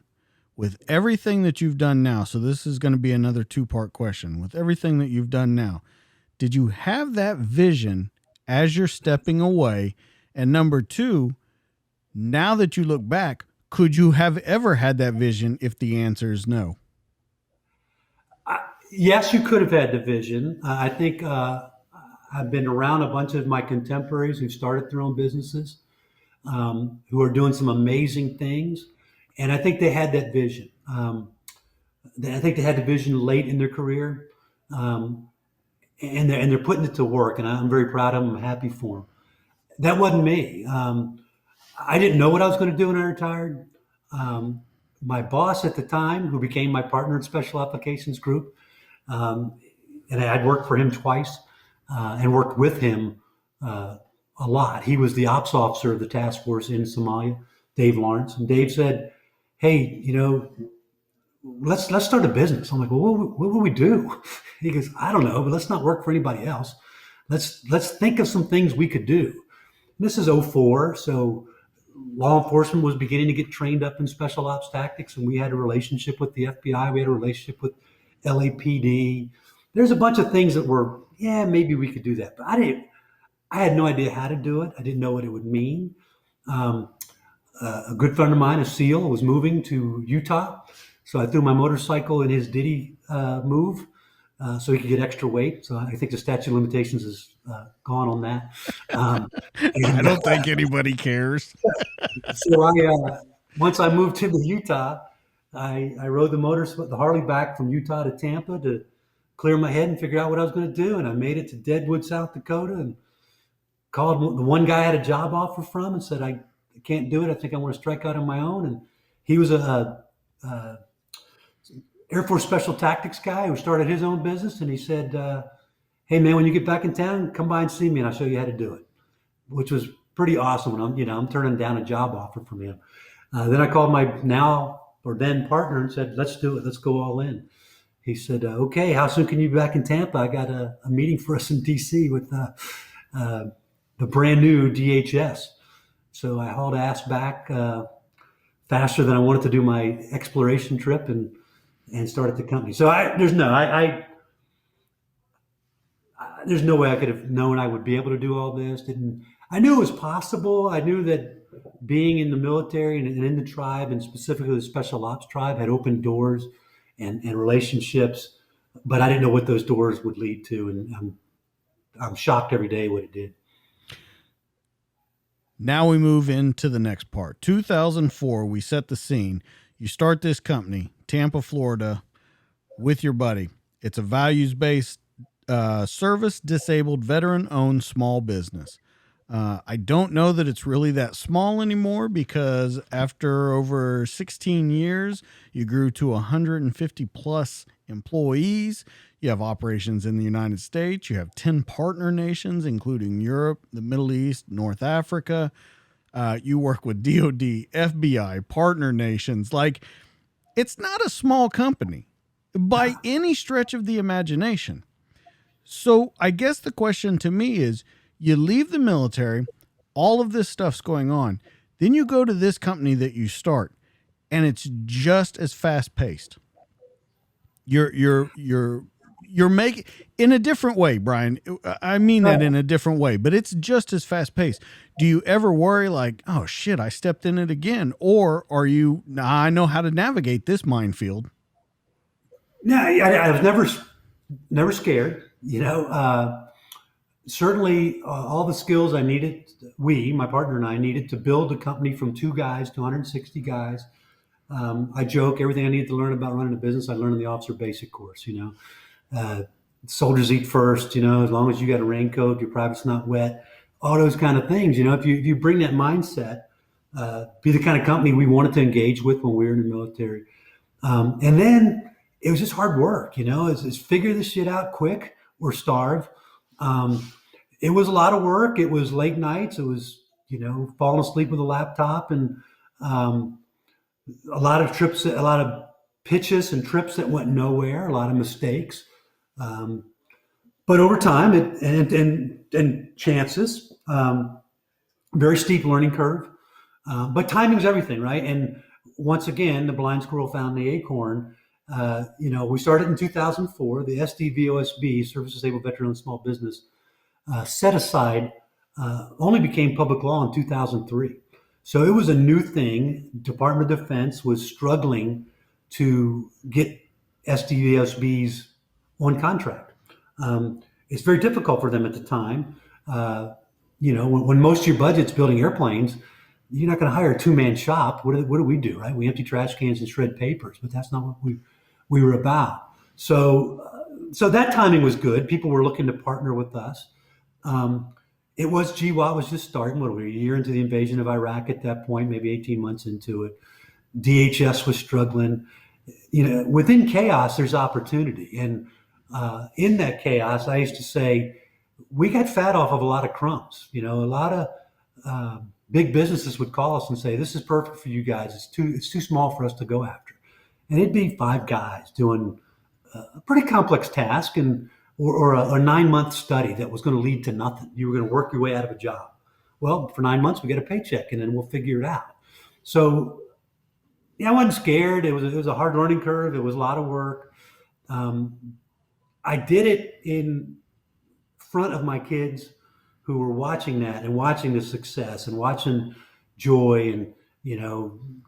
[SPEAKER 1] With everything that you've done now, so this is going to be another 2-part question. With everything that you've done now, did you have that vision as you're stepping away? And number 2, now that you look back, could you have ever had that vision if the answer is no?
[SPEAKER 2] Yes, you could have had the vision. I think I've been around a bunch of my contemporaries who started their own businesses, who are doing some amazing things. And I think they had that vision. I think they had the vision late in their career, um, and they're putting it to work. And I'm very proud of them. I'm happy for them. That wasn't me. I didn't know what I was going to do when I retired. Um, my boss at the time, who became my partner in Special Applications Group, um, and I'd worked for him twice and worked with him a lot. He was the ops officer of the task force in Somalia, Dave Lawrence. And Dave said, "Hey, let's start a business." I'm like, "Well, what will we do?" He goes, "I don't know, but let's not work for anybody else. Let's think of some things we could do." And this is '04, so law enforcement was beginning to get trained up in special ops tactics, and we had a relationship with the FBI. We had a relationship with LAPD. There's a bunch of things that were, yeah, maybe we could do that, but I didn't. I had no idea how to do it. I didn't know what it would mean. Um, a good friend of mine, a SEAL, was moving to Utah, so I threw my motorcycle in his Diddy move. So he could get extra weight. So I think the statute of limitations is gone on that. Um,
[SPEAKER 1] I
[SPEAKER 2] and
[SPEAKER 1] don't think anybody cares.
[SPEAKER 2] so once I moved to Utah, I rode the Harley back from Utah to Tampa to clear my head and figure out what I was going to do. And I made it to Deadwood, South Dakota, and called the one guy I had a job offer from and said, I can't do it. I think I want to strike out on my own. And he was a Air Force Special Tactics guy who started his own business. And he said, "Hey man, when you get back in town, come by and see me and I'll show you how to do it," which was pretty awesome. And I'm turning down a job offer from him. Then I called my now or then partner and said, "Let's do it. Let's go all in." He said, "Okay, how soon can you be back in Tampa? I got a meeting for us in DC with uh, the brand new DHS." So I hauled ass back faster than I wanted to do my exploration trip and started the company. So there's no way I could have known I would be able to do all this. Didn't I knew it was possible. I knew that being in the military and in the tribe, and specifically the special ops tribe, had opened doors and relationships, but I didn't know what those doors would lead to. And I'm shocked every day what it did.
[SPEAKER 1] Now we move into the next part. 2004, we set the scene. You start this company, Tampa, Florida, with your buddy. It's a values-based service disabled veteran owned small business. I don't know that it's really that small anymore, because after over 16 years, you grew to 150 plus employees. You have operations in the United States. You have 10 partner nations, including Europe, the Middle East, North Africa. You work with DOD, FBI, partner nations. Like, it's not a small company by any stretch of the imagination. So I guess the question to me is, you leave the military, all of this stuff's going on, then you go to this company that you start, and it's just as fast paced. You're making, in a different way, Bryan. I mean that in a different way, but it's just as fast paced. Do you ever worry like, oh shit, I stepped in it again? Or are you, nah, I know how to navigate this minefield?
[SPEAKER 2] No, I was never scared. Certainly all the skills I needed, my partner and I needed to build a company from 2 guys to 160 guys. I joke, everything I needed to learn about running a business, I learned in the officer basic course. Soldiers eat first, as long as you got a raincoat, your private's not wet, all those kind of things. If you bring that mindset, be the kind of company we wanted to engage with when we were in the military. And then it was just hard work, it's figure this shit out quick or starve. It was a lot of work. It was late nights. It was, falling asleep with a laptop, and a lot of trips, a lot of pitches and trips that went nowhere, a lot of mistakes. Um, but over time and chances, very steep learning curve. But timing's everything, right? And once again, the blind squirrel found the acorn. We started in 2004. The SDVOSB, Service Disabled Veteran and Small Business, set aside, only became public law in 2003. So it was a new thing. Department of Defense was struggling to get SDVSBs on contract. It's very difficult for them at the time. When most of your budget's building airplanes, you're not going to hire a two-man shop. What do we do, right? We empty trash cans and shred papers, but that's not what we were about. So that timing was good. People were looking to partner with us. Um, it was GWAT was just starting. What were we, a year into the invasion of Iraq at that point, maybe 18 months into it. DHS was struggling. Within chaos, there's opportunity. And in that chaos, I used to say, we got fat off of a lot of crumbs. A lot of big businesses would call us and say, this is perfect for you guys. It's too small for us to go after. And it'd be 5 guys doing a pretty complex task or a 9-month study that was going to lead to nothing. You were going to work your way out of a job. Well, for 9 months, we get a paycheck and then we'll figure it out. So yeah, I wasn't scared. It was a hard learning curve. It was a lot of work. I did it in front of my kids who were watching that and watching the success and watching joy and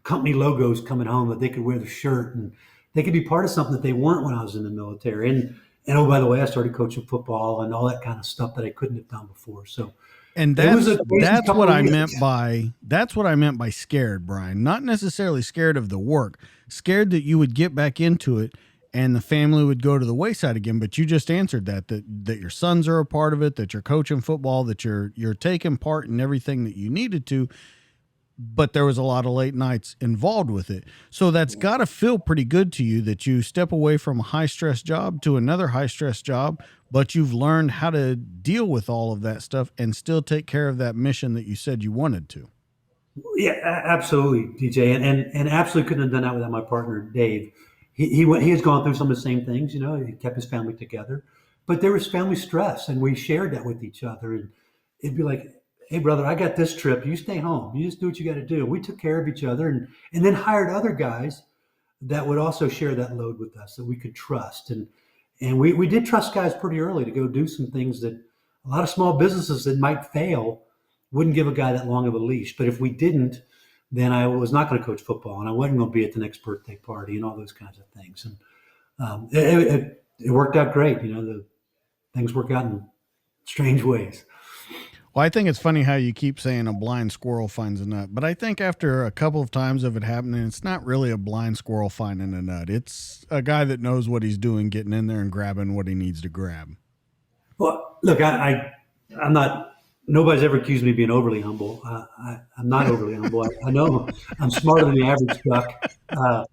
[SPEAKER 2] company logos coming home that they could wear the shirt and they could be part of something that they weren't when I was in the military. And oh, by the way, I started coaching football and all that kind of stuff that I couldn't have done before. So
[SPEAKER 1] and that's what I meant by scared, Bryan. Not necessarily scared of the work, scared that you would get back into it and the family would go to the wayside again. But you just answered that your sons are a part of it, that you're coaching football, that you're taking part in everything that you needed to. But there was a lot of late nights involved with it. So that's got to feel pretty good to you that you step away from a high stress job to another high stress job, but you've learned how to deal with all of that stuff and still take care of that mission that you said you wanted to.
[SPEAKER 2] Yeah, absolutely, DJ. And absolutely couldn't have done that without my partner, Dave. He has gone through some of the same things, he kept his family together, but there was family stress and we shared that with each other. And it'd be like, hey brother, I got this trip. You stay home. You just do what you got to do. We took care of each other and then hired other guys that would also share that load with us that we could trust. And we did trust guys pretty early to go do some things that a lot of small businesses that might fail wouldn't give a guy that long of a leash. But if we didn't, then I was not going to coach football and I wasn't going to be at the next birthday party and all those kinds of things. And it worked out great. The things work out in strange ways.
[SPEAKER 1] Well, I think it's funny how you keep saying a blind squirrel finds a nut, but I think after a couple of times of it happening, it's not really a blind squirrel finding a nut. It's a guy that knows what he's doing, getting in there and grabbing what he needs to grab.
[SPEAKER 2] Well, look, I'm not. Nobody's ever accused me of being overly humble. I'm not overly humble. I know I'm smarter than the average duck,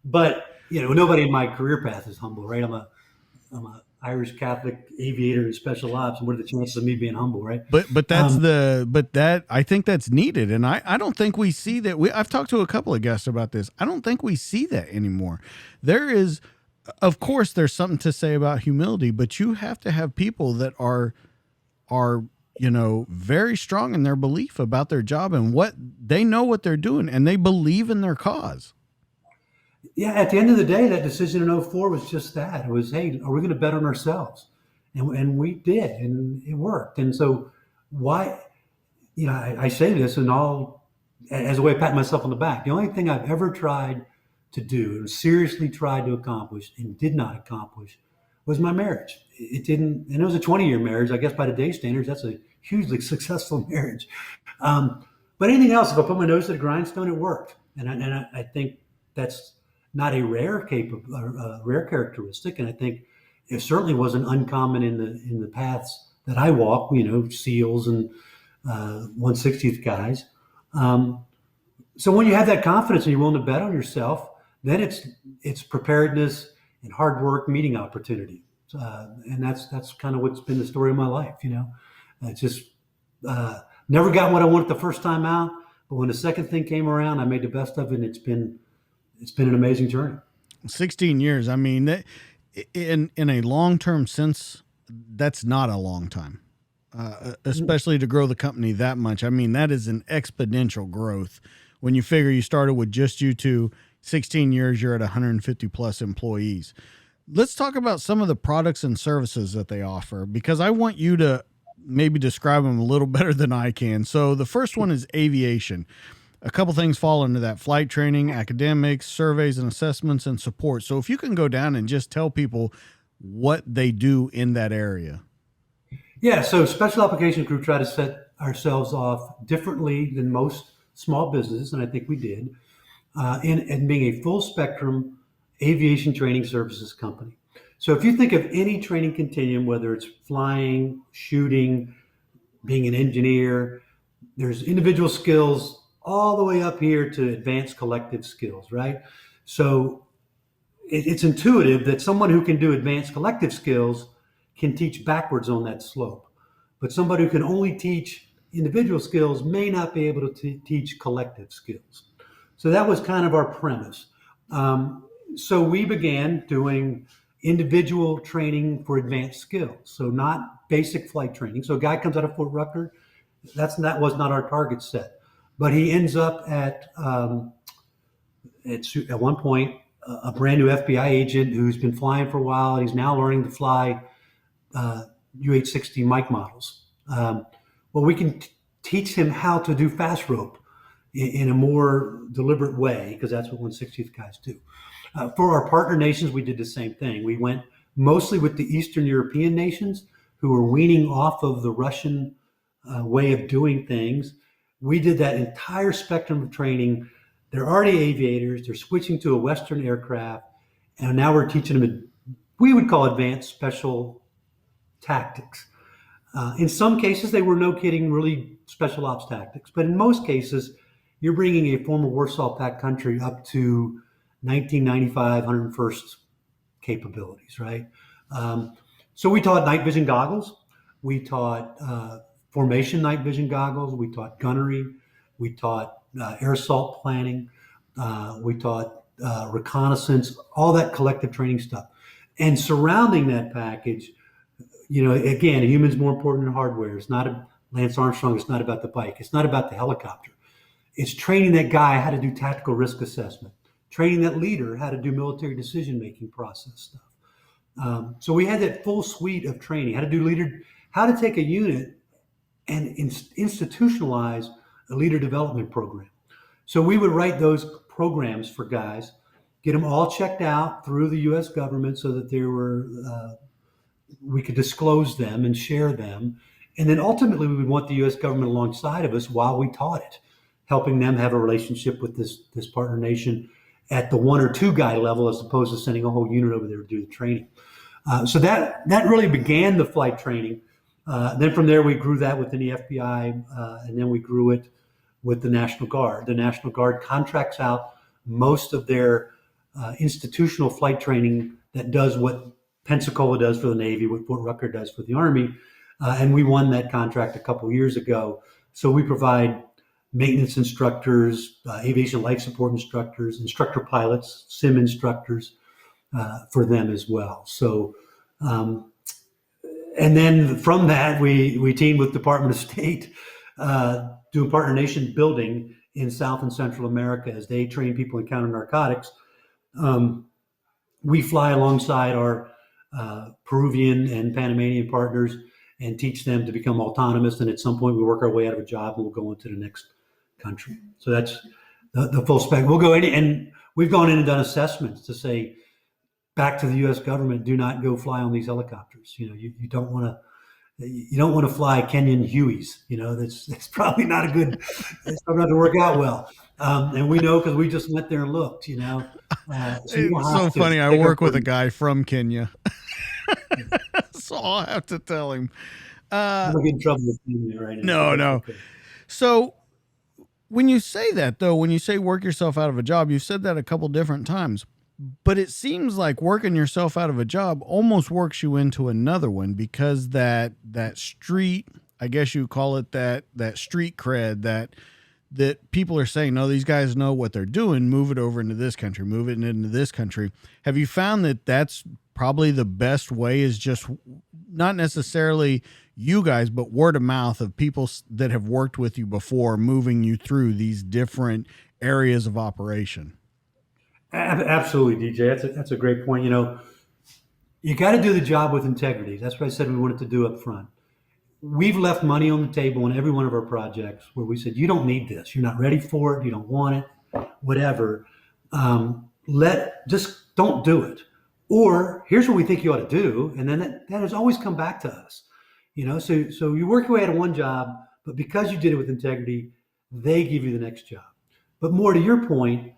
[SPEAKER 2] but nobody in my career path is humble, right? I'm a Irish Catholic aviator in special ops, and what are the chances of me being humble, right?
[SPEAKER 1] But that I think that's needed, and I don't think we see that. I've talked to a couple of guests about this. I don't think we see that anymore. There is, of course, there's something to say about humility, but you have to have people that are very strong in their belief about their job and what they know what they're doing, and they believe in their cause.
[SPEAKER 2] Yeah, at the end of the day, that decision in '04 was just that. It was, hey, are we going to bet on ourselves? And we did, and it worked. And so why, I say this and all as a way of patting myself on the back. The only thing I've ever tried to do and seriously tried to accomplish and did not accomplish was my marriage. It didn't, and it was a 20-year marriage. I guess by today's standards, that's a hugely successful marriage. But anything else, if I put my nose to the grindstone, it worked. And I think that's not a rare rare characteristic, and I think it certainly wasn't uncommon in the paths that I walk. SEALs and 160th guys. So when you have that confidence and you're willing to bet on yourself, then it's preparedness and hard work meeting opportunity, and that's kind of what's been the story of my life. It's just never got what I wanted the first time out, but when the second thing came around, I made the best of it, and it's been an amazing journey.
[SPEAKER 1] 16 years. I mean, in a long-term sense, that's not a long time, especially to grow the company that much. I mean, that is an exponential growth. When you figure you started with just you two, 16 years, you're at 150 plus employees. Let's talk about some of the products and services that they offer, because I want you to maybe describe them a little better than I can. So the first one is aviation. A couple things fall into that: flight training, academics, surveys and assessments, and support. So if you can go down and just tell people what they do in that area.
[SPEAKER 2] Yeah, so special application crew try to set ourselves off differently than most small businesses, and I think we did, in being a full spectrum aviation training services company. So if you think of any training continuum, whether it's flying, shooting, being an engineer, there's individual skills all the way up here to advanced collective skills, right? So it's intuitive that someone who can do advanced collective skills can teach backwards on that slope. But somebody who can only teach individual skills may not be able to teach collective skills. So that was kind of our premise. So we began doing individual training for advanced skills. So not basic flight training. So a guy comes out of Fort Rucker, that was not our target set. But he ends up at one point a brand new FBI agent who's been flying for a while. And he's now learning to fly UH-60 Mike models. Well, we can teach him how to do fast rope in a more deliberate way, because that's what 160th guys do. For our partner nations, we did the same thing. We went mostly with the Eastern European nations who were weaning off of the Russian way of doing things. We did that entire spectrum of training. They're already aviators. They're switching to a Western aircraft. And now we're teaching them, we would call advanced special tactics. In some cases, they were, no kidding, really special ops tactics. But in most cases, you're bringing a former Warsaw Pact country up to 1995, 101st capabilities, right? So we taught night vision goggles. We taught formation night vision goggles. We taught gunnery. We taught air assault planning. We taught reconnaissance, all that collective training stuff. And surrounding that package, again, a human's more important than hardware. It's not Lance Armstrong. It's not about the bike. It's not about the helicopter. It's training that guy how to do tactical risk assessment, training that leader how to do military decision-making process stuff. So we had that full suite of training, how to take a unit and institutionalize a leader development program. So we would write those programs for guys, get them all checked out through the U.S. government so that we could disclose them and share them. And then ultimately we would want the U.S. government alongside of us while we taught it, helping them have a relationship with this partner nation at the 1 or 2 guy level, as opposed to sending a whole unit over there to do the training. So that really began the flight training. Then from there, we grew that within the FBI, and then we grew it with the National Guard. The National Guard contracts out most of their institutional flight training that does what Pensacola does for the Navy, what Fort Rucker does for the Army. And we won that contract a couple of years ago. So we provide maintenance instructors, aviation life support instructors, instructor pilots, sim instructors for them as well. So, and then from that, we teamed with Department of State, doing partner nation building in South and Central America as they train people in counter narcotics. We fly alongside our Peruvian and Panamanian partners and teach them to become autonomous. And at some point, we work our way out of a job and we'll go into the next country. So that's the full spec. We'll go in, and we've gone in and done assessments to say back to the U.S. government: do not go fly on these helicopters. You don't want to fly Kenyan Hueys. That's probably not a good. It's probably not to work out well. And we know because we just went there and looked. So
[SPEAKER 1] it's so funny. I work with a guy from Kenya, so I'll have to tell him.
[SPEAKER 2] I'm gonna get in trouble with Kenya right now.
[SPEAKER 1] No. Okay. So when you say that, though, when you say work yourself out of a job, you've said that a couple different times. But it seems like working yourself out of a job almost works you into another one, because that street, I guess you call it that street cred that people are saying, no, these guys know what they're doing. Move it over into this country. Move it into this country. Have you found that that's probably the best way, is just not necessarily you guys, but word of mouth of people that have worked with you before, moving you through these different areas of operation?
[SPEAKER 2] Absolutely, DJ. That's a great point. You got to do the job with integrity. That's what I said we wanted to do up front. We've left money on the table in every one of our projects where we said, you don't need this. You're not ready for it. You don't want it, whatever. Just don't do it. Or here's what we think you ought to do. And then that has always come back to us. So you work your way out of one job, but because you did it with integrity, they give you the next job. But more to your point,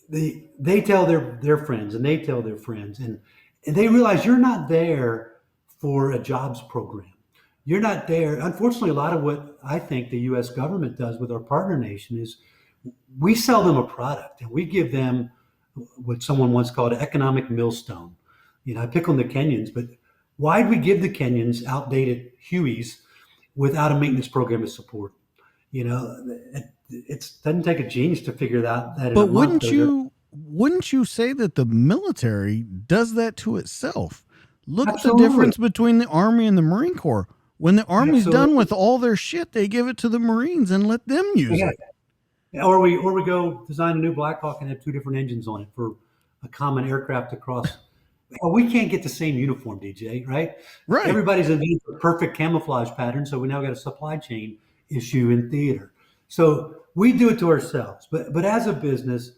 [SPEAKER 2] they tell their friends and they tell their friends, and they realize you're not there for a jobs program. You're not there. Unfortunately, a lot of what I think the U.S. government does with our partner nation is we sell them a product and we give them what someone once called an economic millstone. I pick on the Kenyans, but why'd we give the Kenyans outdated Hueys without a maintenance program to support? It doesn't take a genius to figure out that in
[SPEAKER 1] But
[SPEAKER 2] a month.
[SPEAKER 1] wouldn't you say that the military does that to itself? Look
[SPEAKER 2] Absolutely.
[SPEAKER 1] at the difference between the Army and the Marine Corps. When the Army's
[SPEAKER 2] Absolutely.
[SPEAKER 1] done with all their shit, they give it to the Marines and let them use it.
[SPEAKER 2] Or we go design a new Black Hawk and have two different engines on it for a common aircraft across. Well, we can't get the same uniform, DJ, right?
[SPEAKER 1] Right.
[SPEAKER 2] Everybody's in need for perfect camouflage pattern, so we now got a supply chain issue in theater. So we do it to ourselves. But as a business,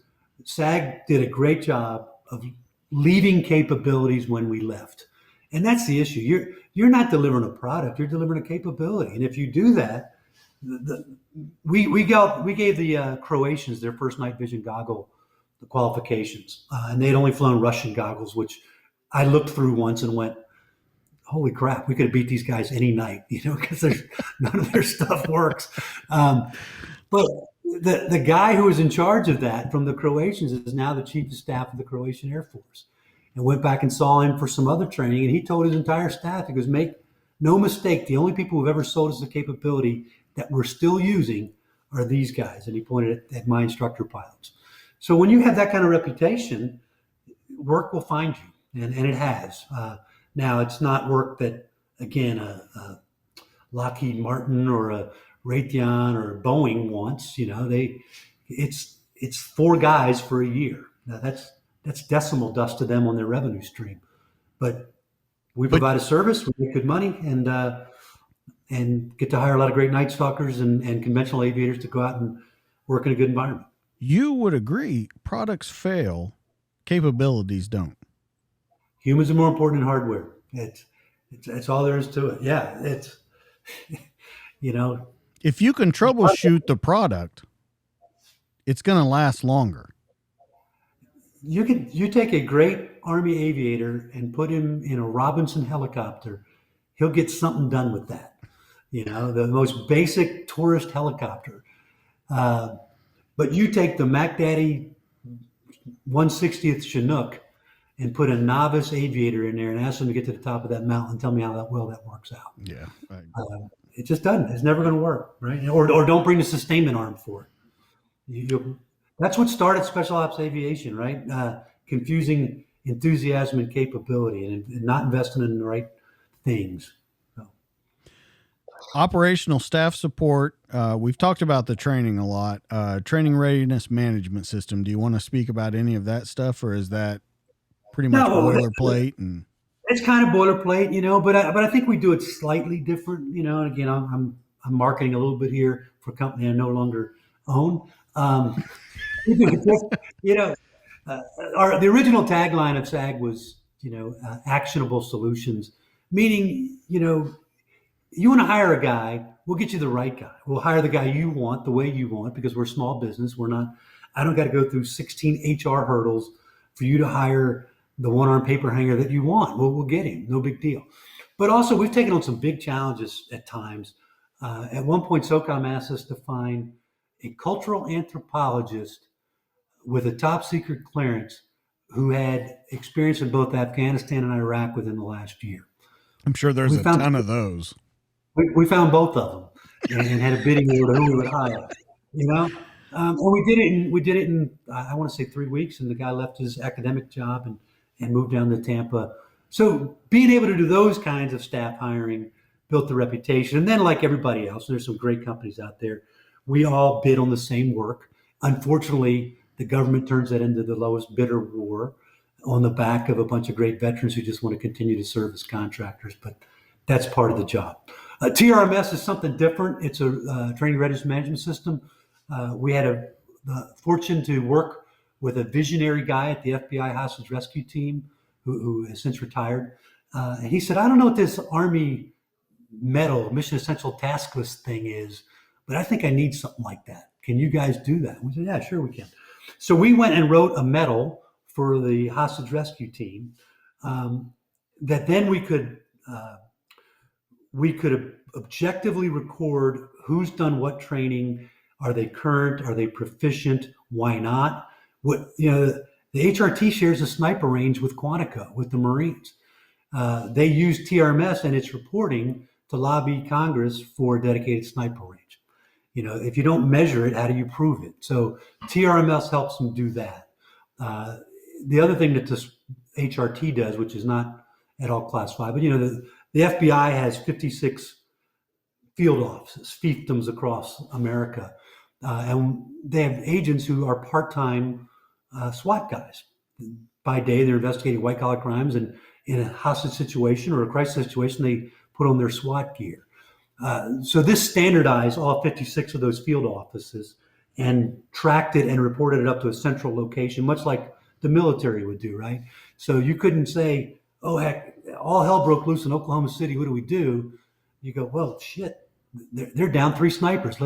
[SPEAKER 2] SAG did a great job of leaving capabilities when we left. And that's the issue. You're not delivering a product, you're delivering a capability. And if you do that, we gave the Croatians their first night vision goggle the qualifications, and they'd only flown Russian goggles, which I looked through once and went, holy crap, we could have beat these guys any night, because none of their stuff works. But the guy who was in charge of that from the Croatians is now the chief of staff of the Croatian Air Force, and went back and saw him for some other training. And he told his entire staff, he goes, make no mistake, the only people who've ever sold us the capability that we're still using are these guys. And he pointed at my instructor pilots. So when you have that kind of reputation, work will find you, and it has. Now, it's not work that, again, a Lockheed Martin or a Raytheon or Boeing wants. It's four guys for a year. Now that's decimal dust to them on their revenue stream. But we provide a service, we make good money, and get to hire a lot of great night stalkers and conventional aviators to go out and work in a good environment.
[SPEAKER 1] You would agree products fail, capabilities don't.
[SPEAKER 2] Humans are more important than hardware. It's all there is to it. Yeah, it's
[SPEAKER 1] If you can troubleshoot the product, it's going to last longer.
[SPEAKER 2] You take a great Army aviator and put him in a Robinson helicopter, he'll get something done with that. The most basic tourist helicopter. But you take the Mac Daddy 1/60th Chinook and put a novice aviator in there and ask them to get to the top of that mountain and tell me how well that works out.
[SPEAKER 1] Yeah.
[SPEAKER 2] It just doesn't. It's never going to work, right? Or don't bring the sustainment arm for it. That's what started special ops aviation, right? Confusing enthusiasm and capability and not investing in the right things.
[SPEAKER 1] Operational staff support. We've talked about the training a lot. Training readiness management system. Do you want to speak about any of that stuff, or is that pretty much boilerplate? And
[SPEAKER 2] it's kind of boilerplate, but I think we do it slightly different, And again, I'm marketing a little bit here for a company I no longer own. The original tagline of SAG was, actionable solutions, meaning, you want to hire a guy, we'll get you the right guy. We'll hire the guy you want, the way you want, because we're a small business. I don't got to go through 16 HR hurdles for you to hire the one-arm paper hanger that you want. We'll get him, no big deal. But also, we've taken on some big challenges at times. At one point, SOCOM asked us to find a cultural anthropologist with a top secret clearance who had experience in both Afghanistan and Iraq within the last year.
[SPEAKER 1] I'm sure there's a ton of those.
[SPEAKER 2] We found both of them and had a bidding war to who we would hire, and we did it in I want to say 3 weeks, and the guy left his academic job and moved down to Tampa. So being able to do those kinds of staff hiring built the reputation. And then, like everybody else, there's some great companies out there. We all bid on the same work. Unfortunately, the government turns that into the lowest bidder war on the back of a bunch of great veterans who just want to continue to serve as contractors. But that's part of the job. TRMS is something different. It's a training readiness management system. We had the fortune to work with a visionary guy at the FBI hostage rescue team who has since retired. And he said, I don't know what this Army medal, mission essential task list thing is, but I think I need something like that. Can you guys do that? We said, yeah, sure we can. So we went and wrote a medal for the hostage rescue team um, that then we could objectively record who's done what training. Are they current? Are they proficient? Why not? What the HRT shares a sniper range with Quantico, with the Marines. They use TRMS and its reporting to lobby Congress for a dedicated sniper range. If you don't measure it, how do you prove it? So TRMS helps them do that. The other thing that this HRT does, which is not at all classified, but the FBI has 56 field offices, fiefdoms across America, and they have agents who are part-time SWAT guys. By day, they're investigating white-collar crimes, and in a hostage situation or a crisis situation, they put on their SWAT gear. So this standardized all 56 of those field offices and tracked it and reported it up to a central location, much like the military would do, right? So you couldn't say, oh, heck, all hell broke loose in Oklahoma City. What do we do? You go, well, shit, they're down 3 snipers.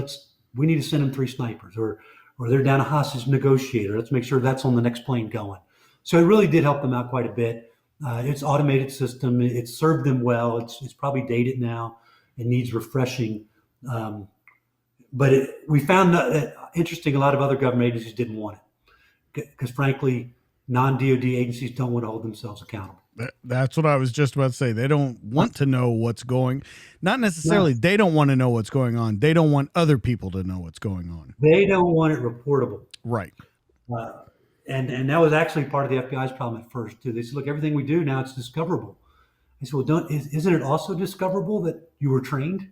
[SPEAKER 2] We need to send them 3 snipers, or they're down a hostage negotiator. Let's make sure that's on the next plane going. So it really did help them out quite a bit. It's automated system. It served them well. It's probably dated now. It needs refreshing. But we found that interesting. A lot of other government agencies didn't want it because, frankly, non-DoD agencies don't want to hold themselves accountable.
[SPEAKER 1] That's what I was just about to say. They don't want to know what's going. Not necessarily. They don't want to know what's going on. They don't want other people to know what's going on.
[SPEAKER 2] They don't want it reportable.
[SPEAKER 1] Right.
[SPEAKER 2] And that was actually part of the FBI's problem at first too. They said, look, everything we do now, it's discoverable. I said, well, isn't it also discoverable that you were trained?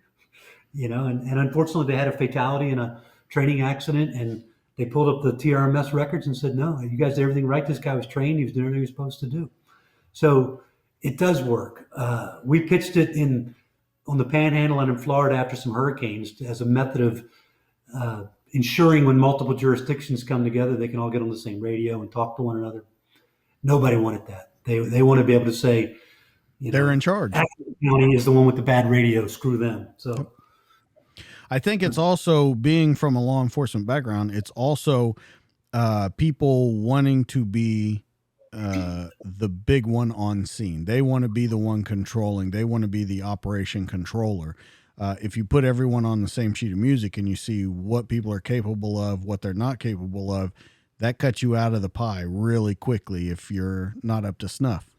[SPEAKER 2] And unfortunately they had a fatality in a training accident, and they pulled up the TRMS records and said, no, you guys did everything right. This guy was trained. He was doing everything he was supposed to do. So it does work. We pitched it on the Panhandle and in Florida after some hurricanes as a method of ensuring when multiple jurisdictions come together, they can all get on the same radio and talk to one another. Nobody wanted that. They want to be able to say,
[SPEAKER 1] they're in charge.
[SPEAKER 2] Access County is the one with the bad radio. Screw them. So
[SPEAKER 1] I think it's also, being from a law enforcement background, it's also people wanting to be the big one on scene. They want to be the one controlling. They want to be the operation controller. If you put everyone on the same sheet of music and you see what people are capable of, what they're not capable of, that cuts you out of the pie really quickly if you're not up to snuff.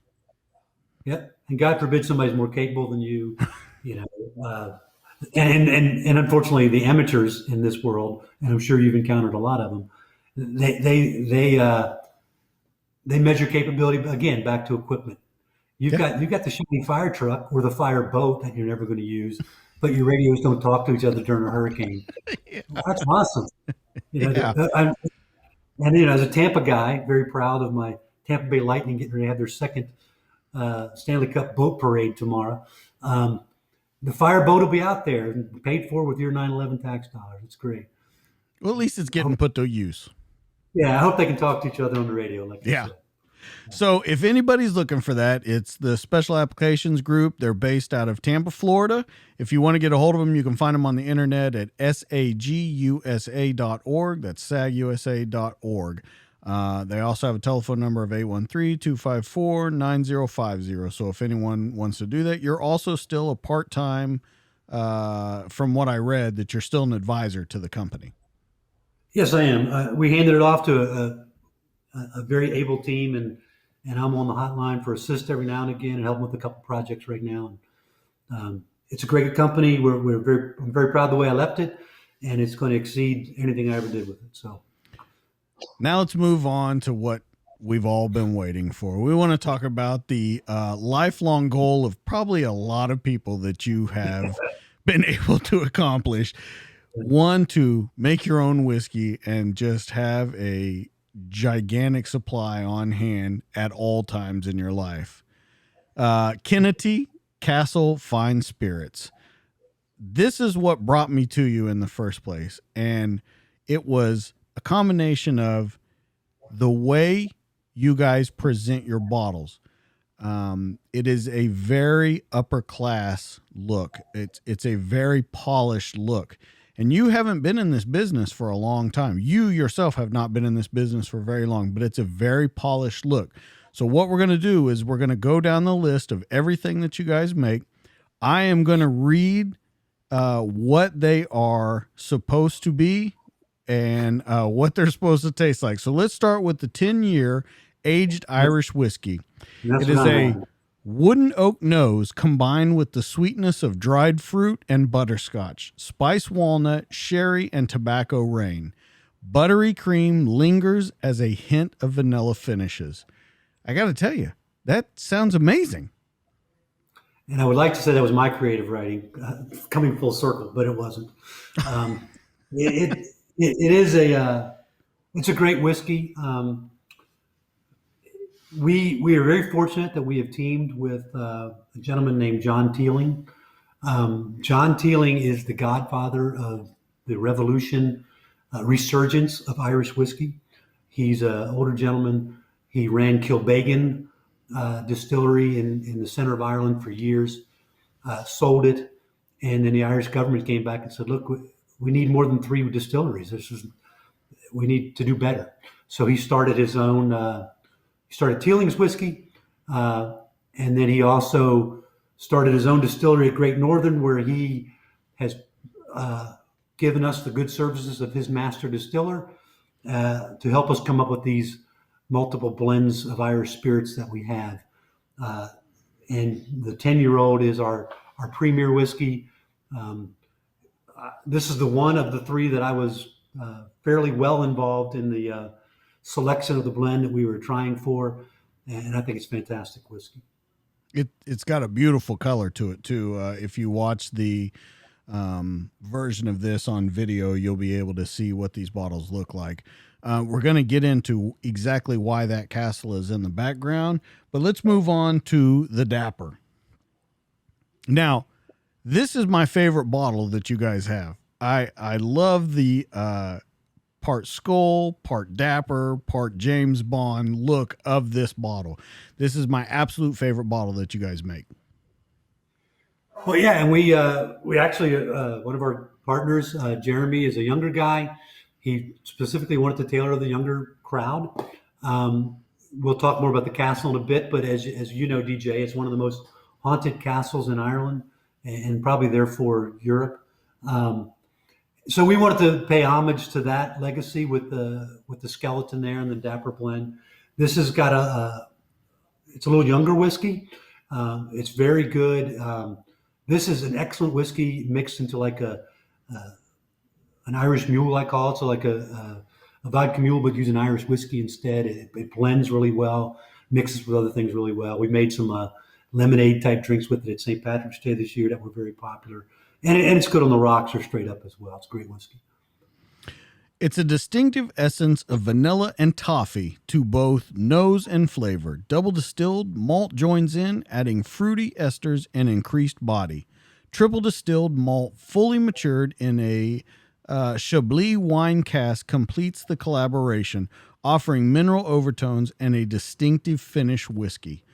[SPEAKER 2] Yeah, and God forbid somebody's more capable than you. And unfortunately, the amateurs in this world, and I'm sure you've encountered a lot of them, they measure capability again back to equipment. You've got the shiny fire truck or the fire boat that you're never going to use, but your radios don't talk to each other during a hurricane. Yeah. Well, that's awesome. As a Tampa guy, very proud of my Tampa Bay Lightning getting ready to have their second Stanley Cup boat parade tomorrow. The fire boat will be out there and paid for with your 9/11 tax dollars. It's great.
[SPEAKER 1] Well, at least it's getting put to use.
[SPEAKER 2] Yeah, I hope they can talk to each other on the radio. Like you said.
[SPEAKER 1] So if anybody's looking for that, it's the Special Applications Group. They're based out of Tampa, Florida. If you want to get a hold of them, you can find them on the internet at sagusa.org. That's sagusa.org. They also have a telephone number of 813-254-9050. So if anyone wants to do that, you're also still a part-time, from what I read, that you're still an advisor to the company.
[SPEAKER 2] Yes, I am. We handed it off to a very able team, and I'm on the hotline for assist every now and again and help with a couple projects right now. It's a great company. I'm very proud of the way I left it, and it's going to exceed anything I ever did with it. So
[SPEAKER 1] now let's move on to what we've all been waiting for. We want to talk about the lifelong goal of probably a lot of people that you have been able to accomplish. One, to make your own whiskey and just have a gigantic supply on hand at all times in your life. Kinnitty Castle Fine Spirits. This is what brought me to you in the first place. And it was a combination of the way you guys present your bottles. It is a very upper class look. It's a very polished look. And you haven't been in this business for a long time. You yourself have not been in this business for very long, but it's a very polished look. So what we're going to do is we're going to go down the list of everything that you guys make. I am going to read what they are supposed to be and what they're supposed to taste like. So let's start with the 10-year aged Irish whiskey. It is a wooden oak nose combined with the sweetness of dried fruit and butterscotch, spice walnut, sherry, and tobacco rain. Buttery cream lingers as a hint of vanilla finishes. I got to tell you, that sounds amazing.
[SPEAKER 2] And I would like to say that was my creative writing, coming full circle, but it wasn't. It is it's a great whiskey. We are very fortunate that we have teamed with a gentleman named John Tealing. John Tealing is the godfather of the revolution, resurgence of Irish whiskey. He's an older gentleman. He ran Kilbeggan distillery in the center of Ireland for years, sold it, and then the Irish government came back and said, "Look, we need more than 3 distilleries. We need to do better." So he started his own. He started Tealing's whiskey, and then he also started his own distillery at Great Northern, where he has given us the good services of his master distiller to help us come up with these multiple blends of Irish spirits that we have. And the 10-year-old is our premier whiskey. This is the one of the 3 that I was fairly well involved in the selection of the blend that we were trying for, and I think it's fantastic whiskey.
[SPEAKER 1] It's got a beautiful color to it too. If you watch the version of this on video, you'll be able to see what these bottles look like. We're going to get into exactly why that castle is in the background, but let's move on to the Dapper. Now, this is my favorite bottle that you guys have. I love the part skull, part Dapper, part James Bond look of this bottle. This is my absolute favorite bottle that you guys make.
[SPEAKER 2] Well, yeah, and we actually one of our partners, Jeremy, is a younger guy. He specifically wanted to tailor the younger crowd. We'll talk more about the castle in a bit, but as you know, DJ, it's one of the most haunted castles in Ireland and probably therefore Europe. So we wanted to pay homage to that legacy with the skeleton there and the Dapper blend. This has got it's a little younger whiskey. It's very good. This is an excellent whiskey mixed into like an Irish mule, I call it. So like a vodka mule, but using Irish whiskey instead. It blends really well, mixes with other things really well. We made some lemonade type drinks with it at St. Patrick's Day this year that were very popular. And it's good on the rocks or straight up as well. It's great whiskey.
[SPEAKER 1] It's a distinctive essence of vanilla and toffee to both nose and flavor. Double distilled, malt joins in, adding fruity esters and increased body. Triple distilled malt, fully matured in a Chablis wine cask, completes the collaboration, offering mineral overtones and a distinctive finish whiskey.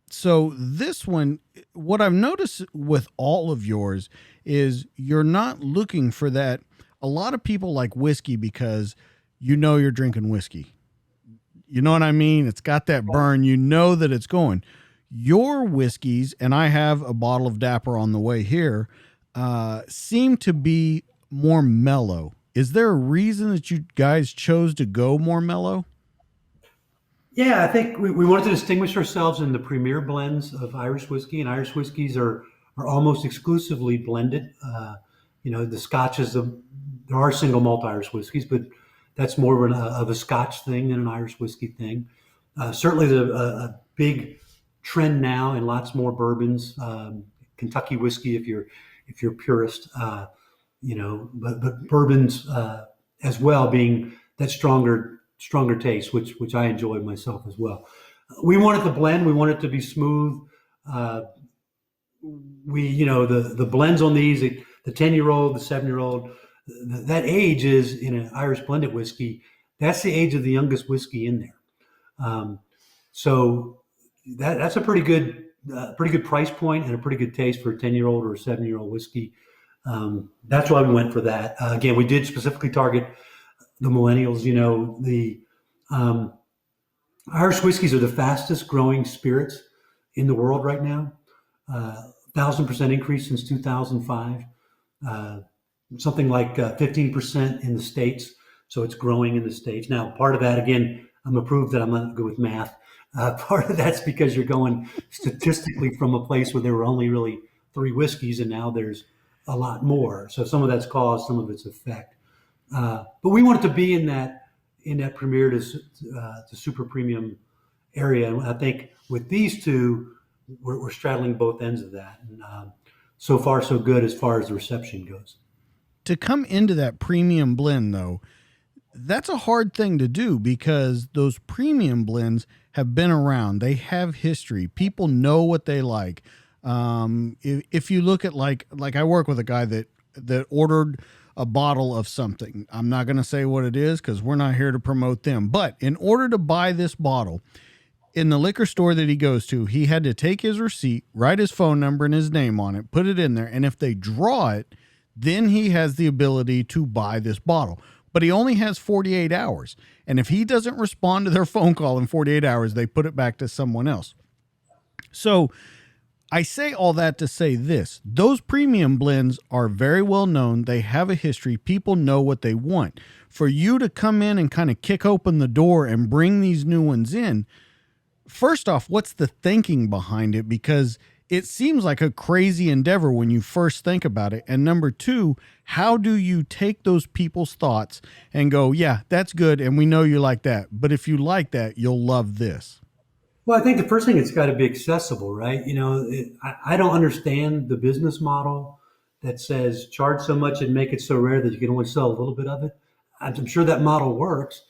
[SPEAKER 1] So this one, what I've noticed with all of yours is you're not looking for that. A lot of people like whiskey because you know you're drinking whiskey. You know what I mean? It's got that burn. You know that it's going. Your whiskeys, and I have a bottle of Dapper on the way here, seem to be more mellow. Is there a reason that you guys chose to go more mellow?
[SPEAKER 2] Yeah, I think we wanted to distinguish ourselves in the premier blends of Irish whiskey, and Irish whiskeys are almost exclusively blended. The Scotch there are single malt Irish whiskeys, but that's more of a Scotch thing than an Irish whiskey thing. Certainly, a big trend now in lots more bourbons, Kentucky whiskey if you're purist, but bourbons as well being that stronger taste, which I enjoy myself as well. We want it to blend. We want it to be smooth. The blends on these, the 10-year-old, the 7-year-old, that age is in an Irish blended whiskey. That's the age of the youngest whiskey in there. So that's a pretty good price point and a pretty good taste for a 10-year-old or a 7-year-old whiskey. That's why we went for that. Again, we did specifically target the millennials. The um, Irish whiskeys are the fastest growing spirits in the world right now. 1,000% increase since 2005. Uh, Something like 15% in the States. So it's growing in the States. Now, part of that, again, I'm gonna prove that I'm not good with math. Part of that's because you're going statistically from a place where there were only really three whiskeys, and now there's a lot more. So some of that's cause, some of it's effect. But we wanted to be in that premier to super premium area, and I think with these two, we're straddling both ends of that. And so far, so good as far as the reception goes.
[SPEAKER 1] To come into that premium blend, though, that's a hard thing to do because those premium blends have been around. They have history. People know what they like. If you look at like I work with a guy that ordered a bottle of something. I'm not going to say what it is because we're not here to promote them. But in order to buy this bottle, in the liquor store that he goes to, he had to take his receipt, write his phone number and his name on it, put it in there. And if they draw it, then he has the ability to buy this bottle. But he only has 48 hours. And if he doesn't respond to their phone call in 48 hours, they put it back to someone else. So I say all that to say this. Those premium blends are very well known. They have a history. People know what they want. For you to come in and kind of kick open the door and bring these new ones in, first off, what's the thinking behind it? Because it seems like a crazy endeavor when you first think about it. And number two, how do you take those people's thoughts and go, yeah, that's good, and we know you like that, but if you like that, you'll love this?
[SPEAKER 2] Well, I think the first thing, it's got to be accessible, right? I don't understand the business model that says charge so much and make it so rare that you can only sell a little bit of it. I'm sure that model works.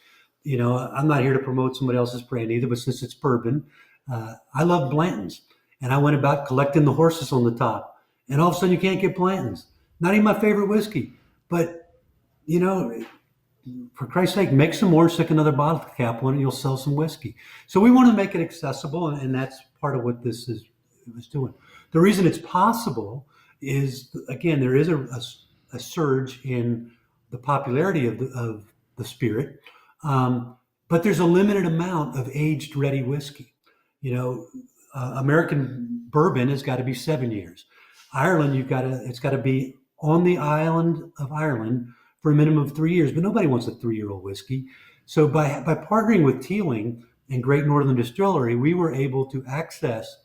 [SPEAKER 2] I'm not here to promote somebody else's brand either, but since it's bourbon, I love Blanton's. And I went about collecting the horses on the top. And all of a sudden, you can't get Blanton's. Not even my favorite whiskey. But, you know, for Christ's sake, make some more, stick another bottle cap on it, and you'll sell some whiskey. So we want to make it accessible, and that's part of what this is doing. The reason it's possible is, again, there is a surge in the popularity of the spirit, but there's a limited amount of aged ready whiskey. American bourbon has got to be 7 years. Ireland, it's got to be on the island of Ireland for a minimum of 3 years, but nobody wants a 3-year-old whiskey. So by partnering with Tealing and Great Northern Distillery, we were able to access,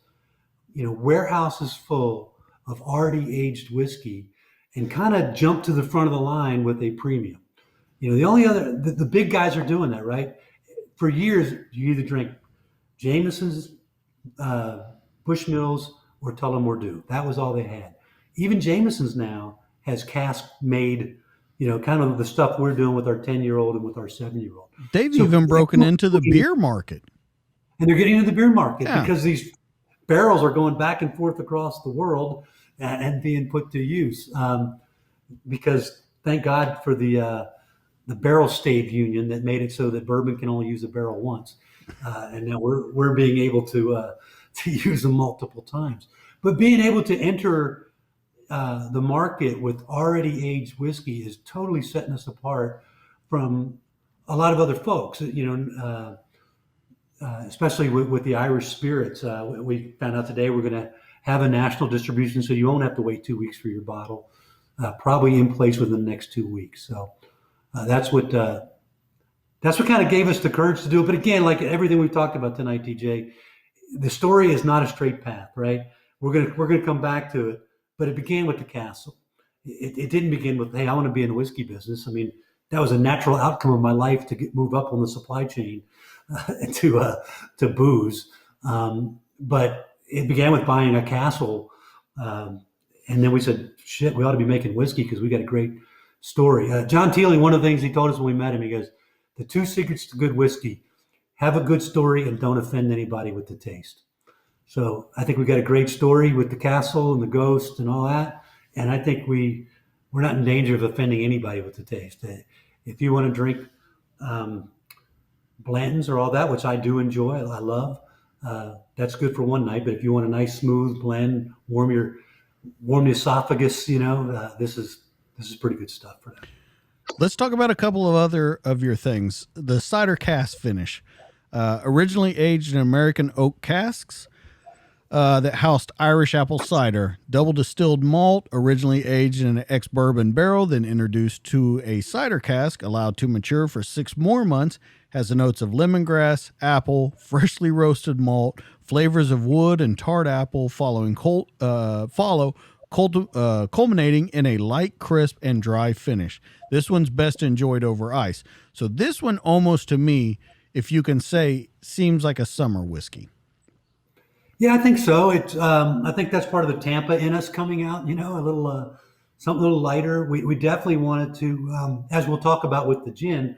[SPEAKER 2] warehouses full of already aged whiskey and kind of jump to the front of the line with a premium. The big guys are doing that, right? For years, you either drink Jameson's, Bushmills, or Tullamore Dew. That was all they had. Even Jameson's now has cask made, kind of the stuff we're doing with our 10-year-old and with our 7-year-old.
[SPEAKER 1] They've even broken into the beer market.
[SPEAKER 2] And they're getting into the beer market
[SPEAKER 1] Yeah.
[SPEAKER 2] because these barrels are going back and forth across the world and being put to use. Because thank God for the barrel stave union that made it so that bourbon can only use a barrel once. And now we're being able to use them multiple times. But being able to enter the market with already aged whiskey is totally setting us apart from a lot of other folks. Especially with the Irish spirits. We found out today we're going to have a national distribution, so you won't have to wait 2 weeks for your bottle. Probably in place within the next 2 weeks. So that's what kind of gave us the courage to do it. But again, like everything we've talked about tonight, TJ, the story is not a straight path, right? We're gonna come back to it, but it began with the castle. It didn't begin with, hey, I want to be in the whiskey business. I mean, that was a natural outcome of my life to move up on the supply chain to booze. But it began with buying a castle, and then we said, shit, we ought to be making whiskey because we got a great story. John Tealing, one of the things he told us when we met him, he goes, the 2 secrets to good whiskey: have a good story and don't offend anybody with the taste. So I think we got a great story with the castle and the ghost and all that. And I think we're not in danger of offending anybody with the taste. If you want to drink Blanton's or all that, which I do enjoy, I love, that's good for one night. But if you want a nice smooth blend, warm your warm the esophagus. This is pretty good stuff for that.
[SPEAKER 1] Let's talk about a couple of other of your things. The cider cask finish, originally aged in American oak casks, that housed Irish apple cider, double distilled malt, originally aged in an ex-bourbon barrel, then introduced to a cider cask, allowed to mature for 6 more months, has the notes of lemongrass, apple, freshly roasted malt, flavors of wood and tarred apple, culminating in a light, crisp, and dry finish. This one's best enjoyed over ice. So this one almost to me, if you can say, seems like a summer whiskey.
[SPEAKER 2] Yeah, I think so. I think that's part of the Tampa in us coming out. A little something a little lighter. We definitely wanted to, as we'll talk about with the gin,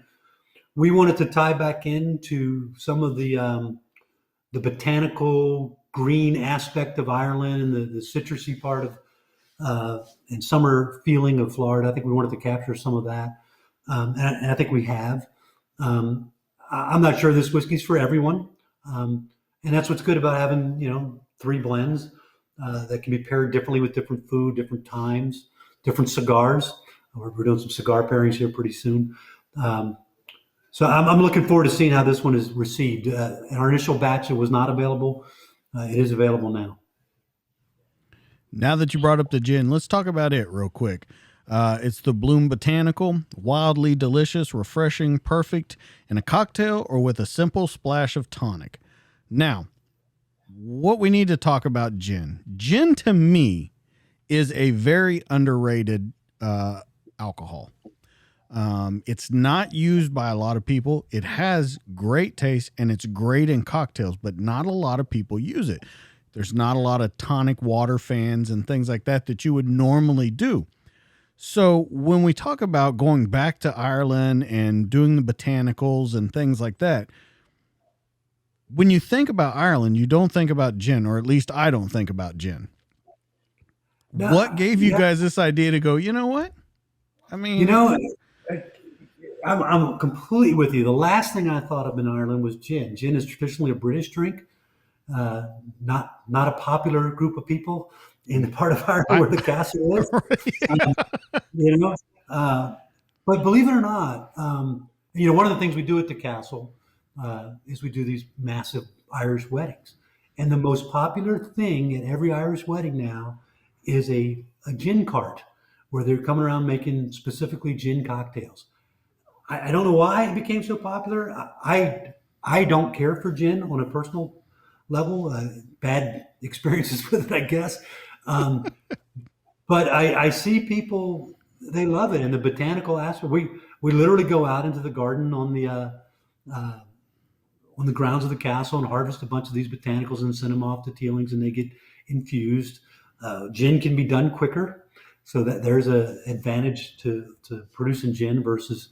[SPEAKER 2] we wanted to tie back into some of the botanical green aspect of Ireland and the citrusy part of and summer feeling of Florida. I think we wanted to capture some of that, and I think we have. I'm not sure this whiskey's for everyone, and that's what's good about having 3 blends that can be paired differently with different food, different times, different cigars. We're doing some cigar pairings here pretty soon. So I'm looking forward to seeing how this one is received. In our initial batch, it was not available. It is available now.
[SPEAKER 1] Now that you brought up the gin, let's talk about it real quick. It's the Bloom Botanical, wildly delicious, refreshing, perfect in a cocktail or with a simple splash of tonic. Now, what we need to talk about gin. Gin to me is a very underrated alcohol. It's not used by a lot of people. It has great taste and it's great in cocktails, but not a lot of people use it. There's not a lot of tonic water fans and things like that you would normally do. So when we talk about going back to Ireland and doing the botanicals and things like that, when you think about Ireland, you don't think about gin, or at least I don't think about gin.
[SPEAKER 2] No,
[SPEAKER 1] What gave you
[SPEAKER 2] yeah,
[SPEAKER 1] guys this idea to go, you know what? I mean,
[SPEAKER 2] you know, I'm completely with you. The last thing I thought of in Ireland was gin. Gin is traditionally a British drink, uh, not a popular group of people in the part of Ireland
[SPEAKER 1] I,
[SPEAKER 2] where the castle is.
[SPEAKER 1] yeah,
[SPEAKER 2] Um, you know, but believe it or not, one of the things we do at the castle is we do these massive Irish weddings, and the most popular thing at every Irish wedding now is a gin cart where they're coming around making specifically gin cocktails. I don't know why it became so popular. I don't care for gin on a personal level. Bad experiences with it, I guess. Um, but I see people, they love it, and the botanical aspect. We literally go out into the garden uh, on the grounds of the castle and harvest a bunch of these botanicals and send them off to Tealing's, and they get infused. Gin can be done quicker, so that there's a advantage to producing gin versus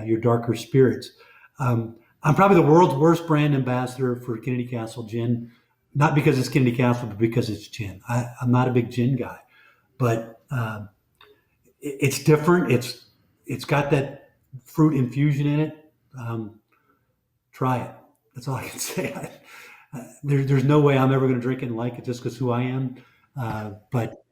[SPEAKER 2] your darker spirits. I'm probably the world's worst brand ambassador for Kinnitty Castle gin, not because it's Kinnitty Castle, but because it's gin. I'm not a big gin guy, but it's different. It's got that fruit infusion in it. Try it. That's all I can say. There's no way I'm ever going to drink it and like it just because who I am. But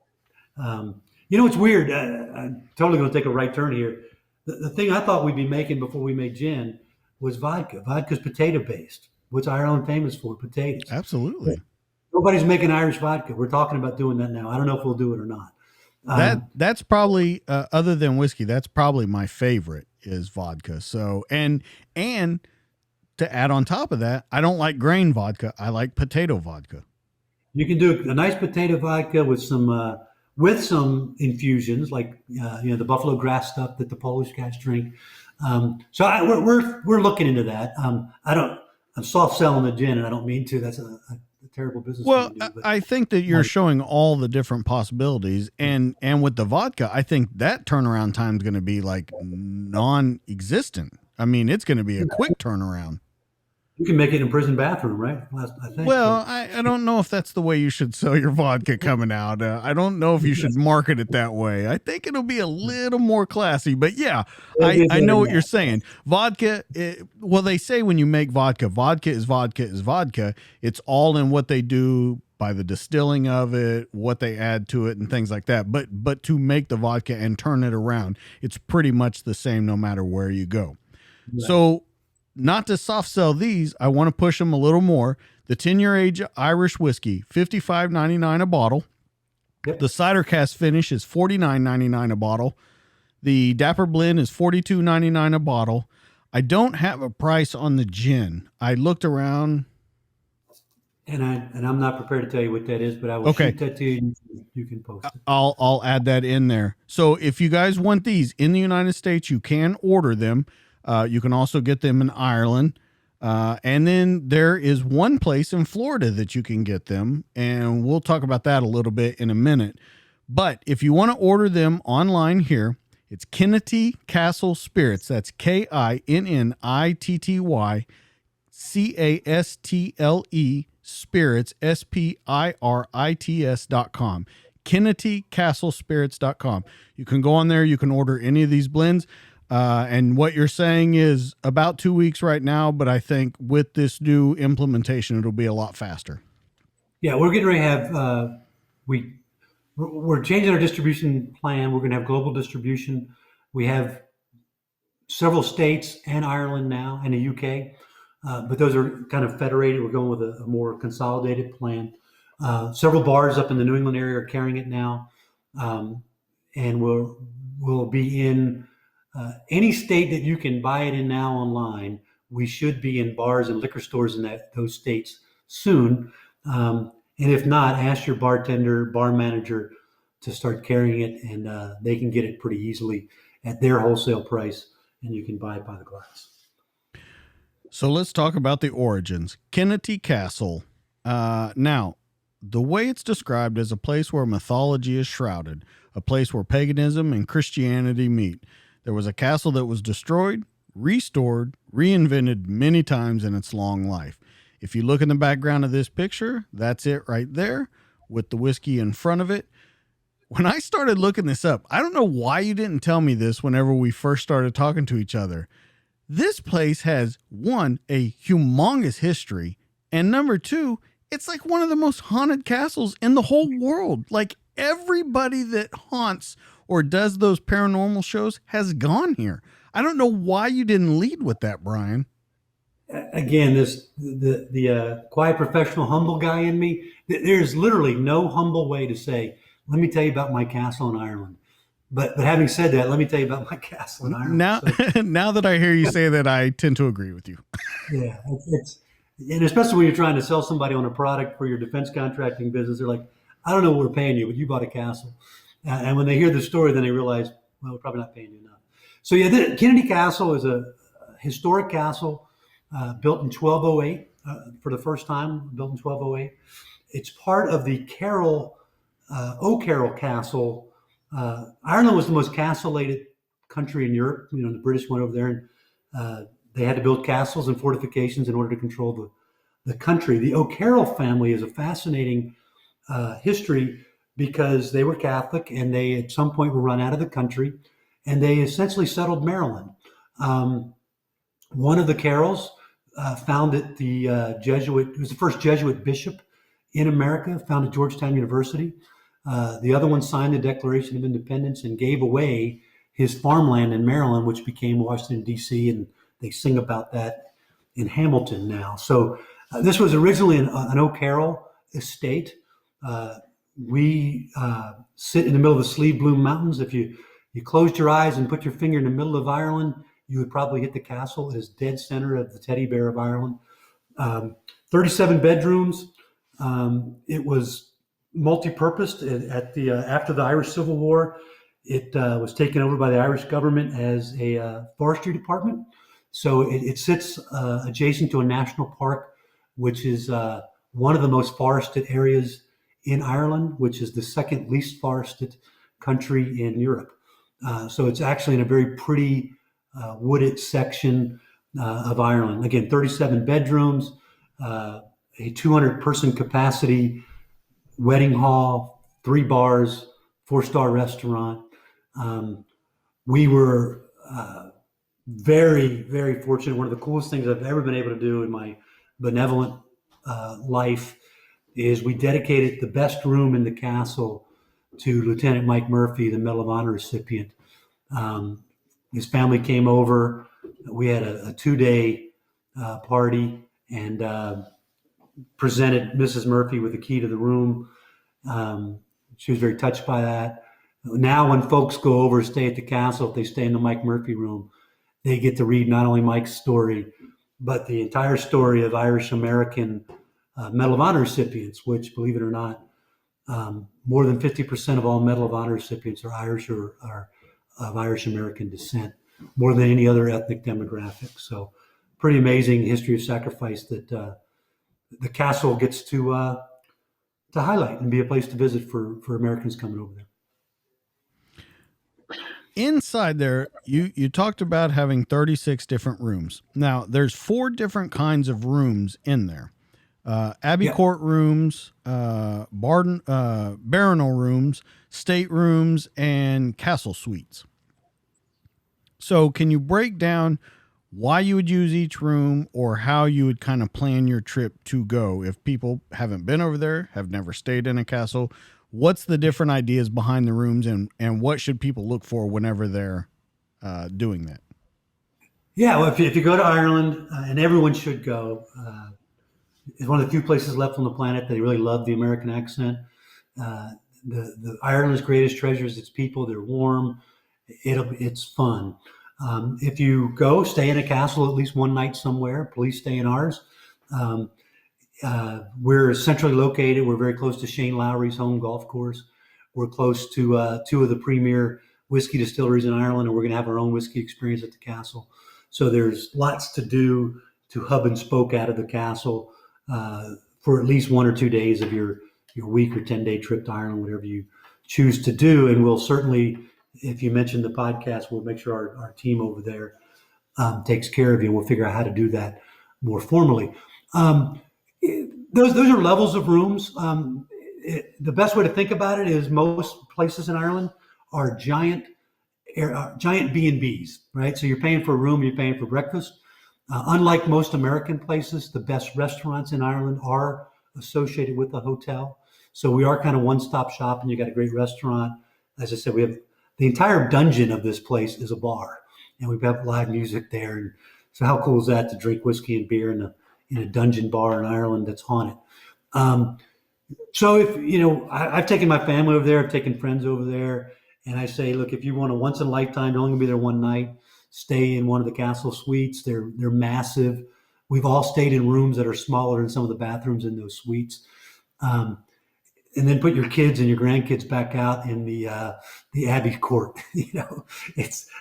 [SPEAKER 2] it's weird. I'm totally going to take a right turn here. The thing I thought we'd be making before we made gin was vodka. Vodka's potato based. What's Ireland famous for? Potatoes.
[SPEAKER 1] absolutely.
[SPEAKER 2] Nobody's making Irish vodka. We're talking about doing that now. I don't know if we'll do it or not.
[SPEAKER 1] That's probably other than whiskey, that's probably my favorite is vodka. So and to add on top of that, I don't like grain vodka. I like potato vodka.
[SPEAKER 2] You can do a nice potato vodka with some infusions like the buffalo grass stuff that the Polish guys drink. We're looking into that. I'm soft selling the gin, and I don't mean to. That's a terrible business thing
[SPEAKER 1] Well,
[SPEAKER 2] to do. But
[SPEAKER 1] I think that you're
[SPEAKER 2] um,
[SPEAKER 1] showing all the different possibilities, and with the vodka, I think that turnaround time is going to be like non-existent. I mean, it's going to be a quick turnaround.
[SPEAKER 2] you can make it in a prison bathroom, right? I think.
[SPEAKER 1] Well,
[SPEAKER 2] So,
[SPEAKER 1] I don't know if that's the way you should sell your vodka coming out. I don't know if you should market it that way. I think it'll be a little more classy. But yeah,
[SPEAKER 2] it'll be
[SPEAKER 1] I
[SPEAKER 2] better
[SPEAKER 1] know
[SPEAKER 2] than
[SPEAKER 1] what you're
[SPEAKER 2] that.
[SPEAKER 1] saying. Vodka, well, they say when you make vodka, vodka is vodka is vodka. It's all in what they do by the distilling of it, what they add to it, and things like that. But to make the vodka and turn it around, it's pretty much the same no matter where you go.
[SPEAKER 2] Right.
[SPEAKER 1] So, not to soft sell these, I want to push them a little more. The 10-year age Irish whiskey, $55.99 a bottle.
[SPEAKER 2] Yep.
[SPEAKER 1] The cider cast finish is $49.99 a bottle. The Dapper Blend is $42.99 a bottle. I don't have a price on the gin. I looked around.
[SPEAKER 2] And I'm not prepared to tell you what that is, but I will shoot that to you. You can post it.
[SPEAKER 1] I'll add that in there. So if you guys want these in the United States, you can order them. You can also get them in Ireland. And then there is one place in Florida that you can get them. And we'll talk about that a little bit in a minute. But if you want to order them online here, it's Kinnitty Castle Spirits. That's KINNITTY CASTLE Spirits, SPIRITS.com. KinnityCastleSpirits.com. You can go on there. You can order any of these blends. And what you're saying is about 2 weeks right now, but I think with this new implementation, it'll be a lot faster.
[SPEAKER 2] Yeah, we're getting ready to have, we're changing our distribution plan. We're going to have global distribution. We have several states and Ireland now and the UK, but those are kind of federated. We're going with a more consolidated plan. Several bars up in the New England area are carrying it now, and we'll be in any state that you can buy it in now online. We should be in bars and liquor stores in those states soon. And if not, ask your bartender, bar manager to start carrying it, and they can get it pretty easily at their wholesale price, and you can buy it by the glass.
[SPEAKER 1] So let's talk about the origins. Kinnitty Castle. Now, the way it's described as a place where mythology is shrouded, a place where paganism and Christianity meet. There was a castle that was destroyed, restored, reinvented many times in its long life. If you look in the background of this picture, that's it right there with the whiskey in front of it. When I started looking this up, I don't know why you didn't tell me this whenever we first started talking to each other. This place has, one, a humongous history, and number two, it's like one of the most haunted castles in the whole world. Like everybody that haunts or does those paranormal shows has gone here. I don't know why you didn't lead with that, Bryan.
[SPEAKER 2] Again, the quiet professional humble guy in me, there's literally no humble way to say, let me tell you about my castle in Ireland. But having said that, let me tell you about my castle in Ireland.
[SPEAKER 1] Now that I hear you say that, I tend to agree with you.
[SPEAKER 2] Yeah, and especially when you're trying to sell somebody on a product for your defense contracting business, they're like, I don't know what we're paying you, but you bought a castle. And when they hear the story, then they realize, well, we're probably not paying you enough. So yeah, the Kinnitty Castle is a historic castle. Built in 1208 for the first time, built in 1208. It's part of the O'Carroll Castle. Ireland was the most castellated country in Europe. You know, the British went over there and they had to build castles and fortifications in order to control the country. The O'Carroll family is a fascinating history because they were Catholic and they at some point were run out of the country and they essentially settled Maryland. One of the Carrolls founded the Jesuit, it was the first Jesuit bishop in America, founded Georgetown University. The other one signed the Declaration of Independence and gave away his farmland in Maryland, which became Washington, D.C., and they sing about that in Hamilton now. So this was originally an O'Carroll estate. We sit in the middle of the Slieve Bloom Mountains. If you closed your eyes and put your finger in the middle of Ireland, you would probably hit the castle. It is dead center of the teddy bear of Ireland. 37 bedrooms. It was multi-purposed after the Irish Civil War. It was taken over by the Irish government as a forestry department. So it sits adjacent to a national park, which is one of the most forested areas in Ireland, which is the second least forested country in Europe. So it's actually in a very pretty wooded section of Ireland. Again, 37 bedrooms, a 200-person capacity wedding hall, 3 bars, 4-star restaurant. We were very, very fortunate. One of the coolest things I've ever been able to do in my benevolent life is we dedicated the best room in the castle to Lieutenant Mike Murphy, the Medal of Honor recipient. Um, his family came over. We had a 2-day party and presented Mrs. Murphy with the key to the room. She was very touched by that. Now, when folks go over stay at the castle, if they stay in the Mike Murphy room, they get to read not only Mike's story, but the entire story of Irish American Medal of Honor recipients, which, believe it or not, more than 50% of all Medal of Honor recipients are Irish or are of Irish American descent, more than any other ethnic demographic. So, pretty amazing history of sacrifice that the castle gets to highlight and be a place to visit for Americans coming over there.
[SPEAKER 1] Inside there, you talked about having 36 different rooms. Now, there's 4 different kinds of rooms in there. Abbey
[SPEAKER 2] Yeah.
[SPEAKER 1] Court rooms, Barronel rooms, state rooms, and castle suites. So can you break down why you would use each room or how you would kind of plan your trip to go if people haven't been over there, have never stayed in a castle? What's the different ideas behind the rooms and what should people look for whenever they're doing that?
[SPEAKER 2] Yeah, well, if you go to Ireland, and everyone should go, it's one of the few places left on the planet that really love the American accent. Uh, the Ireland's greatest treasure is its people. They're warm. It's fun. If you go, stay in a castle at least one night somewhere. Please stay in ours. Um, we're centrally located. We're very close to Shane Lowry's home golf course. We're close to 2 of the premier whiskey distilleries in Ireland, and we're going to have our own whiskey experience at the castle. So there's lots to do to hub and spoke out of the castle for at least 1 or 2 days of your week or 10-day trip to Ireland, whatever you choose to do. And we'll certainly, if you mention the podcast, we'll make sure our team over there takes care of you. We'll figure out how to do that more formally. Those are levels of rooms. The best way to think about it is most places in Ireland are giant B&Bs, right? So you're paying for a room, you're paying for breakfast. Unlike most American places, the best restaurants in Ireland are associated with the hotel. So we are kind of one-stop shop, and you got a great restaurant. As I said, we have the entire dungeon of this place is a bar, and we have live music there. And so how cool is that to drink whiskey and beer in a dungeon bar in Ireland that's haunted? So if I've taken my family over there, I've taken friends over there, and I say, look, if you want a once in a lifetime, you're only gonna be there one night, stay in one of the castle suites. They're massive. We've all stayed in rooms that are smaller than some of the bathrooms in those suites. And then put your kids and your grandkids back out in the Abbey Court.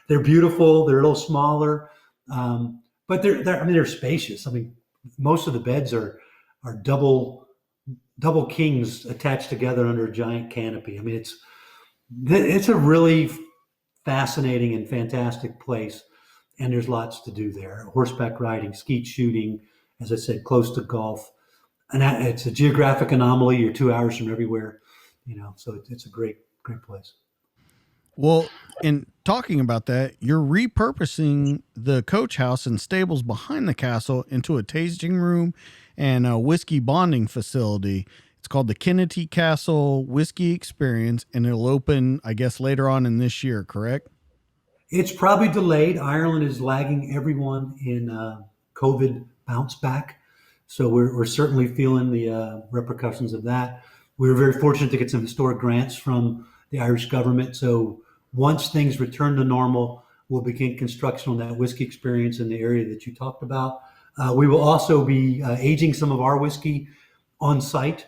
[SPEAKER 2] They're beautiful. They're a little smaller, but they're spacious. I mean, most of the beds are double kings attached together under a giant canopy. I mean, it's a really fascinating and fantastic place, and there's lots to do there: horseback riding, skeet shooting, as I said, close to golf. And it's a geographic anomaly. You're 2 hours from everywhere, so it's a great place.
[SPEAKER 1] Well, in talking about that, you're repurposing the coach house and stables behind the castle into a tasting room and a whiskey bonding facility. It's called the Kinnitty Castle Whiskey Experience, and it'll open, I guess, later on in this year, correct?
[SPEAKER 2] It's probably delayed. Ireland is lagging everyone in COVID bounce back. So we're certainly feeling the repercussions of that. We were very fortunate to get some historic grants from the Irish government. So once things return to normal, we'll begin construction on that whiskey experience in the area that you talked about. We will also be aging some of our whiskey on site.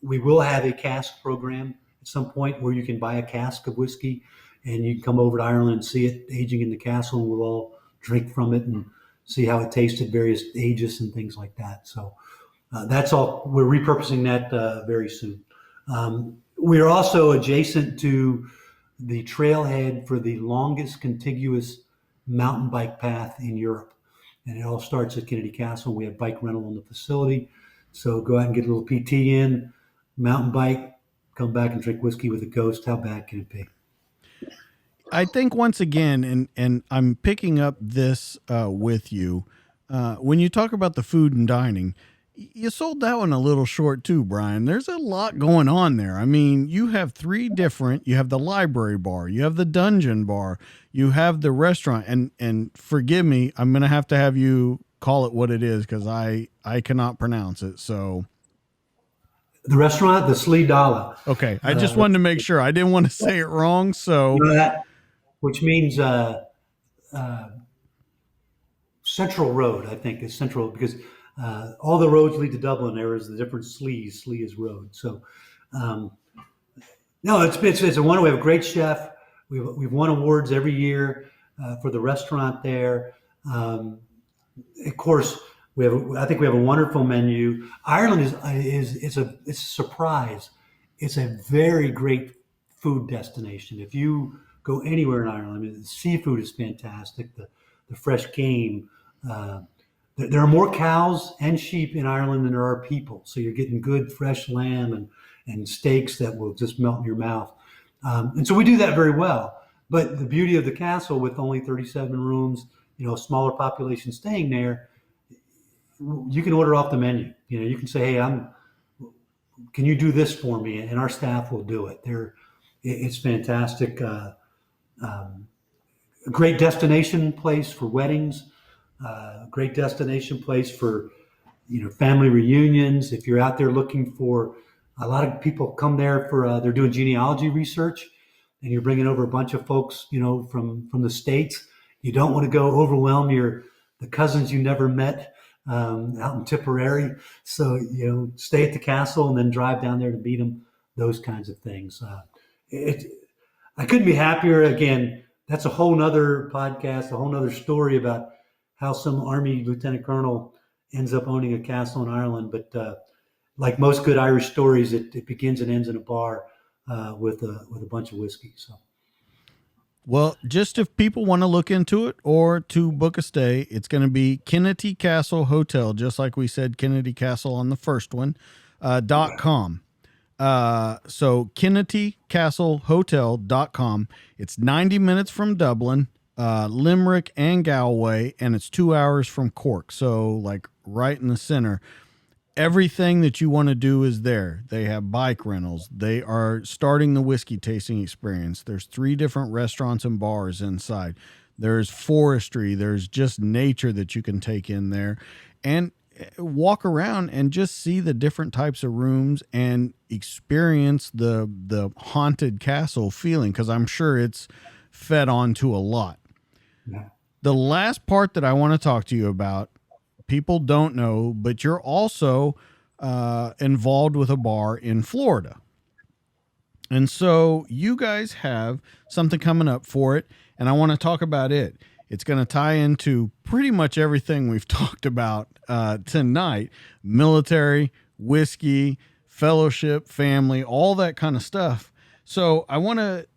[SPEAKER 2] We will have a cask program at some point where you can buy a cask of whiskey and you can come over to Ireland and see it aging in the castle, and we'll all drink from it and see how it tasted, various ages and things like that. So that's all. We're repurposing that very soon. We are also adjacent to the trailhead for the longest contiguous mountain bike path in Europe. And it all starts at Kinnitty Castle. We have bike rental in the facility. So go out and get a little PT in, mountain bike, come back and drink whiskey with a ghost. How bad can it be?
[SPEAKER 1] I think once again, and I'm picking up this with you, when you talk about the food and dining, You sold that one a little short too, Bryan. There's a lot going on there. I mean, you have three different. You have the library bar, you have the dungeon bar, you have the restaurant. And forgive me, I'm gonna have you call it what it is because I cannot pronounce it. So
[SPEAKER 2] The restaurant, the Slee Dala,
[SPEAKER 1] okay, I just wanted to make sure. I didn't want to say it wrong.
[SPEAKER 2] you
[SPEAKER 1] So
[SPEAKER 2] know that, which means Central Road, I think, is Central because all the roads lead to Dublin. There is the different slees. Slee is road. So, um, no, it's a wonder. We have a great chef. We've won awards every year for the restaurant there. Um, of course, I think we have a wonderful menu. Ireland is it's a surprise. It's a very great food destination. If you go anywhere in Ireland, I mean, the seafood is fantastic. The fresh game. Uh, there are more cows and sheep in Ireland than there are people, so you're getting good fresh lamb and steaks that will just melt in your mouth. And so we do that very well. But the beauty of the castle, with only 37 rooms, smaller population staying there, you can order off the menu. You can say, "Hey, can you do this for me?" And our staff will do it. It's fantastic. A great destination place for weddings. Great destination place for family reunions. If you're out there looking for, a lot of people come there for they're doing genealogy research, and you're bringing over a bunch of folks, from the states. You don't want to go overwhelm the cousins you never met out in Tipperary. So stay at the castle and then drive down there to meet them. Those kinds of things. It, I couldn't be happier. Again, that's a whole nother podcast, a whole nother story about how some Army lieutenant colonel ends up owning a castle in Ireland. But like most good Irish stories, it begins and ends in a bar with a bunch of whiskey. So.
[SPEAKER 1] well, just if people want to look into it or to book a stay, it's going to be Kinnitty Castle Hotel, just like we said, Kinnitty Castle on the first one, .com. So KinnityCastleHotel.com. It's 90 minutes from Dublin, Limerick, and Galway, and it's 2 hours from Cork. So, like, right in the center. Everything that you want to do is there. They have bike rentals. They are starting the whiskey tasting experience. There's 3 different restaurants and bars inside. There's forestry. There's just nature that you can take in there and walk around and just see the different types of rooms and experience the haunted castle feeling, because I'm sure it's fed on to a lot.
[SPEAKER 2] Yeah.
[SPEAKER 1] The last part that I want to talk to you about, people don't know, but you're also involved with a bar in Florida. And so you guys have something coming up for it, and I want to talk about it. It's going to tie into pretty much everything we've talked about tonight: military, whiskey, fellowship, family, all that kind of stuff. So I want to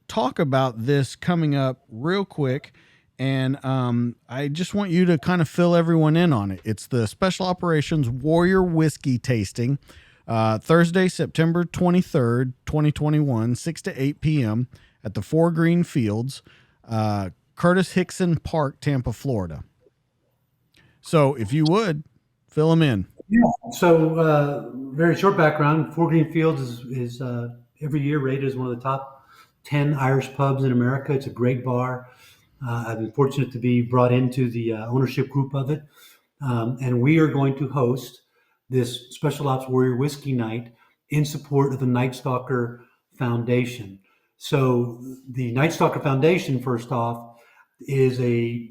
[SPEAKER 1] talk about this coming up real quick. And I just want you to kind of fill everyone in on it. It's the Special Operations Warrior Whiskey Tasting, Thursday, September 23rd, 2021, 6 to 8 p.m. at the 4 Green Fields, Curtis Hickson Park, Tampa, Florida. So if you would, fill them in.
[SPEAKER 2] Yeah. So very short background. 4 Green Fields is every year rated as one of the top 10 Irish pubs in America. It's a great bar. I've been fortunate to be brought into the ownership group of it. And we are going to host this Special Ops Warrior Whiskey Night in support of the Nightstalker Foundation. So the Nightstalker Foundation, first off, is a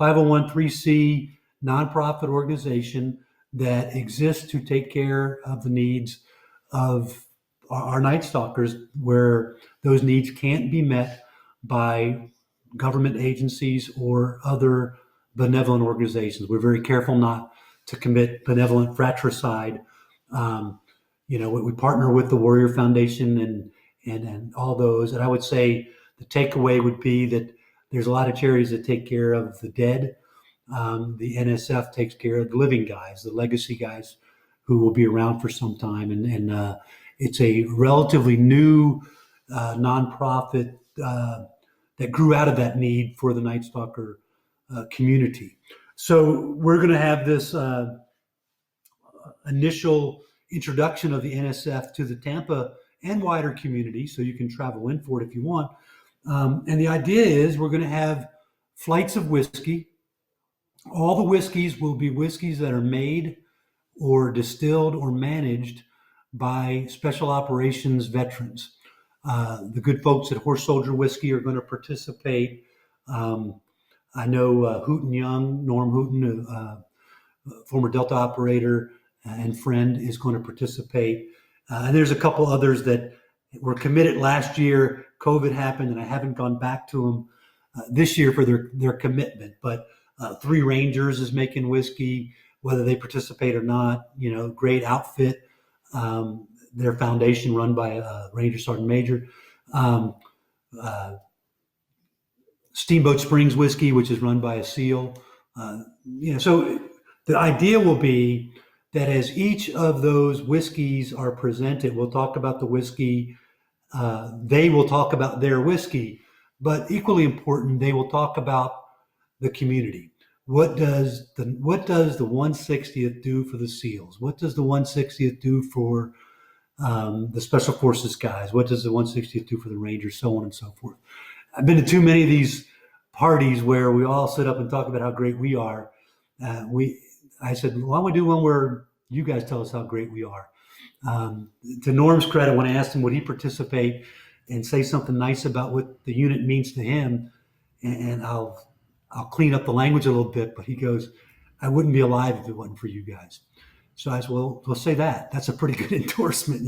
[SPEAKER 2] 501(c) nonprofit organization that exists to take care of the needs of our Night Stalkers, where those needs can't be met by government agencies or other benevolent organizations. We're very careful not to commit benevolent fratricide. We partner with the Warrior Foundation and all those. And I would say the takeaway would be that there's a lot of charities that take care of the dead. The NSF takes care of the living guys, the legacy guys who will be around for some time. And it's a relatively new nonprofit that grew out of that need for the Night Stalker community. So we're going to have this initial introduction of the NSF to the Tampa and wider community, so you can travel in for it if you want. And the idea is we're going to have flights of whiskey. All the whiskeys will be whiskeys that are made or distilled or managed by special operations veterans. The good folks at Horse Soldier Whiskey are going to participate. I know Hooten Young, Norm Hooten, former Delta operator and friend, is going to participate. And there's a couple others that were committed last year. COVID happened, and I haven't gone back to them this year for their commitment. But Three Rangers is making whiskey, whether they participate or not. Great outfit. Their foundation run by Ranger Sergeant Major. Steamboat Springs Whiskey, which is run by a SEAL. So the idea will be that as each of those whiskeys are presented, we'll talk about the whiskey. They will talk about their whiskey, but equally important, they will talk about the community. What does the 160th do for the SEALs? What does the 160th do for the Special Forces guys? What does the 160th do for the Rangers? So on and so forth. I've been to too many of these parties where we all sit up and talk about how great we are. I said, why don't we do one where you guys tell us how great we are? To Norm's credit, when I asked him would he participate and say something nice about what the unit means to him, and I'll clean up the language a little bit, but he goes, I wouldn't be alive if it wasn't for you guys. So I said, well, we'll say that. That's a pretty good endorsement,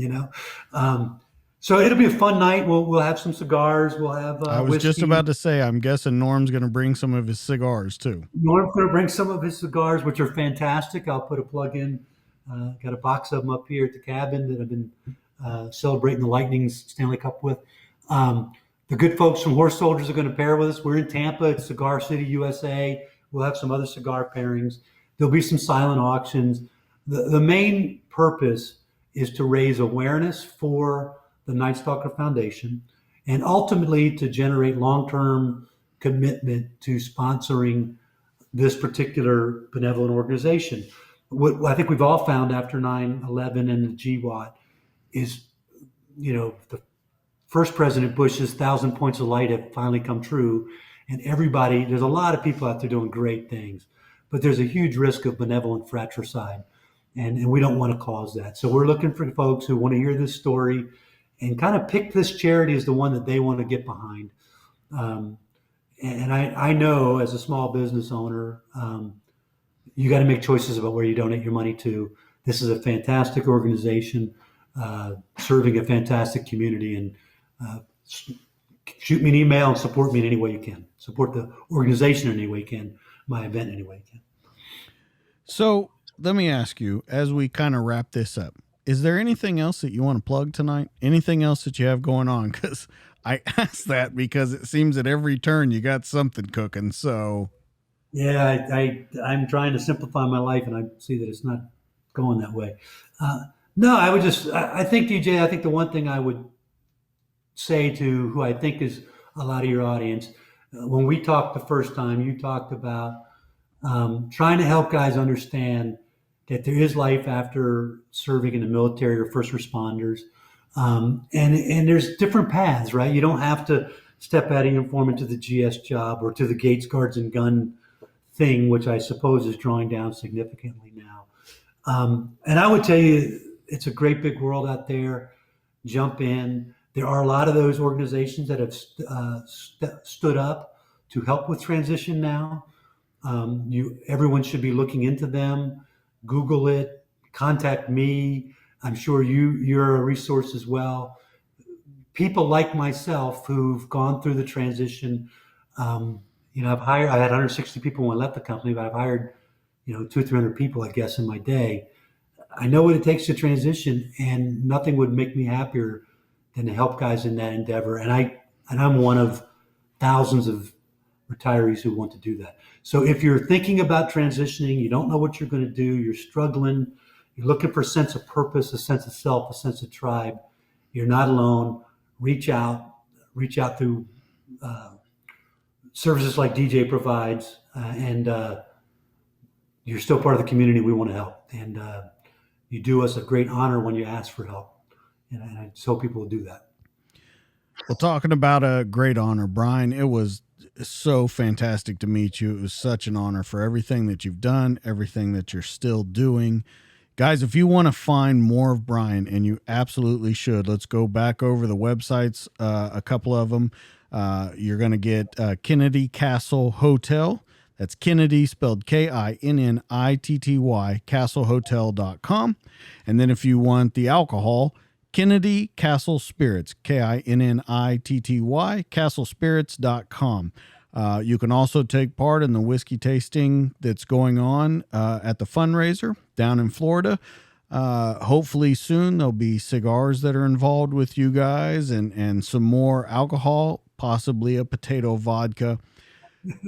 [SPEAKER 2] So it'll be a fun night. We'll have some cigars. We'll have
[SPEAKER 1] I was
[SPEAKER 2] whiskey.
[SPEAKER 1] just about to say, I'm guessing Norm's going to bring some of his cigars too.
[SPEAKER 2] Norm's going to bring some of his cigars, which are fantastic. I'll put a plug in. Got a box of them up here at the cabin that I've been celebrating the Lightning's Stanley Cup with. The good folks from Horse Soldiers are going to pair with us. We're in Tampa. It's Cigar City, USA. We'll have some other cigar pairings. There'll be some silent auctions. The main purpose is to raise awareness for the Nightstalker Foundation and ultimately to generate long-term commitment to sponsoring this particular benevolent organization. What I think we've all found after 9/11 and the GWAT is, the first President Bush's 1,000 points of light have finally come true. And there's a lot of people out there doing great things, but there's a huge risk of benevolent fratricide. And we don't want to cause that. So we're looking for folks who want to hear this story and kind of pick this charity as the one that they want to get behind. And I know as a small business owner, you got to make choices about where you donate your money to. This is a fantastic organization serving a fantastic community. And shoot me an email and support me in any way you can. Support the organization in any way you can, my event in any way you can.
[SPEAKER 1] So let me ask you, as we kind of wrap this up, is there anything else that you want to plug tonight? Anything else that you have going on? Because I asked that because it seems at every turn you got something cooking. So
[SPEAKER 2] yeah, I'm trying to simplify my life, and I see that it's not going that way. No, I think, DJ, I think the one thing I would say to who I think is a lot of your audience, when we talked the first time, you talked about trying to help guys understand that there is life after serving in the military or first responders. And there's different paths, right? You don't have to step out of uniform into the GS job or to the Gates Guards and Gun thing, which I suppose is drawing down significantly now. And I would tell you, it's a great big world out there. Jump in. There are a lot of those organizations that have stood up to help with transition now. Everyone should be looking into them. Google it. Contact me. I'm sure you're a resource as well. People like myself who've gone through the transition. I had 160 people when I left the company, but I've hired, 200-300 people, I guess, in my day. I know what it takes to transition, and nothing would make me happier than to help guys in that endeavor. And I'm one of thousands of retirees who want to do that. So if you're thinking about transitioning, you don't know what you're going to do, you're struggling, you're looking for a sense of purpose, a sense of self, a sense of tribe, you're not alone. Reach out through services like DJ provides, and you're still part of the community. We want to help. And you do us a great honor when you ask for help. And I just hope people will do that.
[SPEAKER 1] Well, talking about a great honor, Bryan, it was so fantastic to meet you. It was such an honor for everything that you've done, everything that you're still doing. Guys, if you want to find more of Bryan, and you absolutely should, let's go back over the websites, a couple of them. You're going to get Kinnitty Castle Hotel. That's Kinnitty, spelled Kinnitty, castlehotel.com. And then if you want the alcohol, Kinnitty Castle Spirits, Kinnitty, castlespirits.com. You can also take part in the whiskey tasting that's going on at the fundraiser down in Florida. Hopefully soon there'll be cigars that are involved with you guys, and some more alcohol, possibly a potato vodka.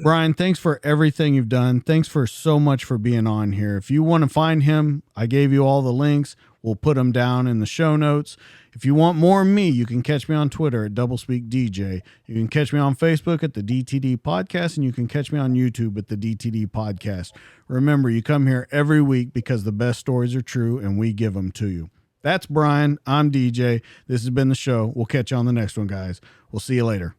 [SPEAKER 1] Bryan, thanks for everything you've done. Thanks for so much for being on here. If you want to find him, I gave you all the links. We'll put them down in the show notes. If you want more of me, you can catch me on Twitter at DoublespeakDJ. You can catch me on Facebook at the DTD Podcast, and you can catch me on YouTube at the DTD Podcast. Remember, you come here every week because the best stories are true, and we give them to you. That's Bryan. I'm DJ. This has been the show. We'll catch you on the next one, guys. We'll see you later.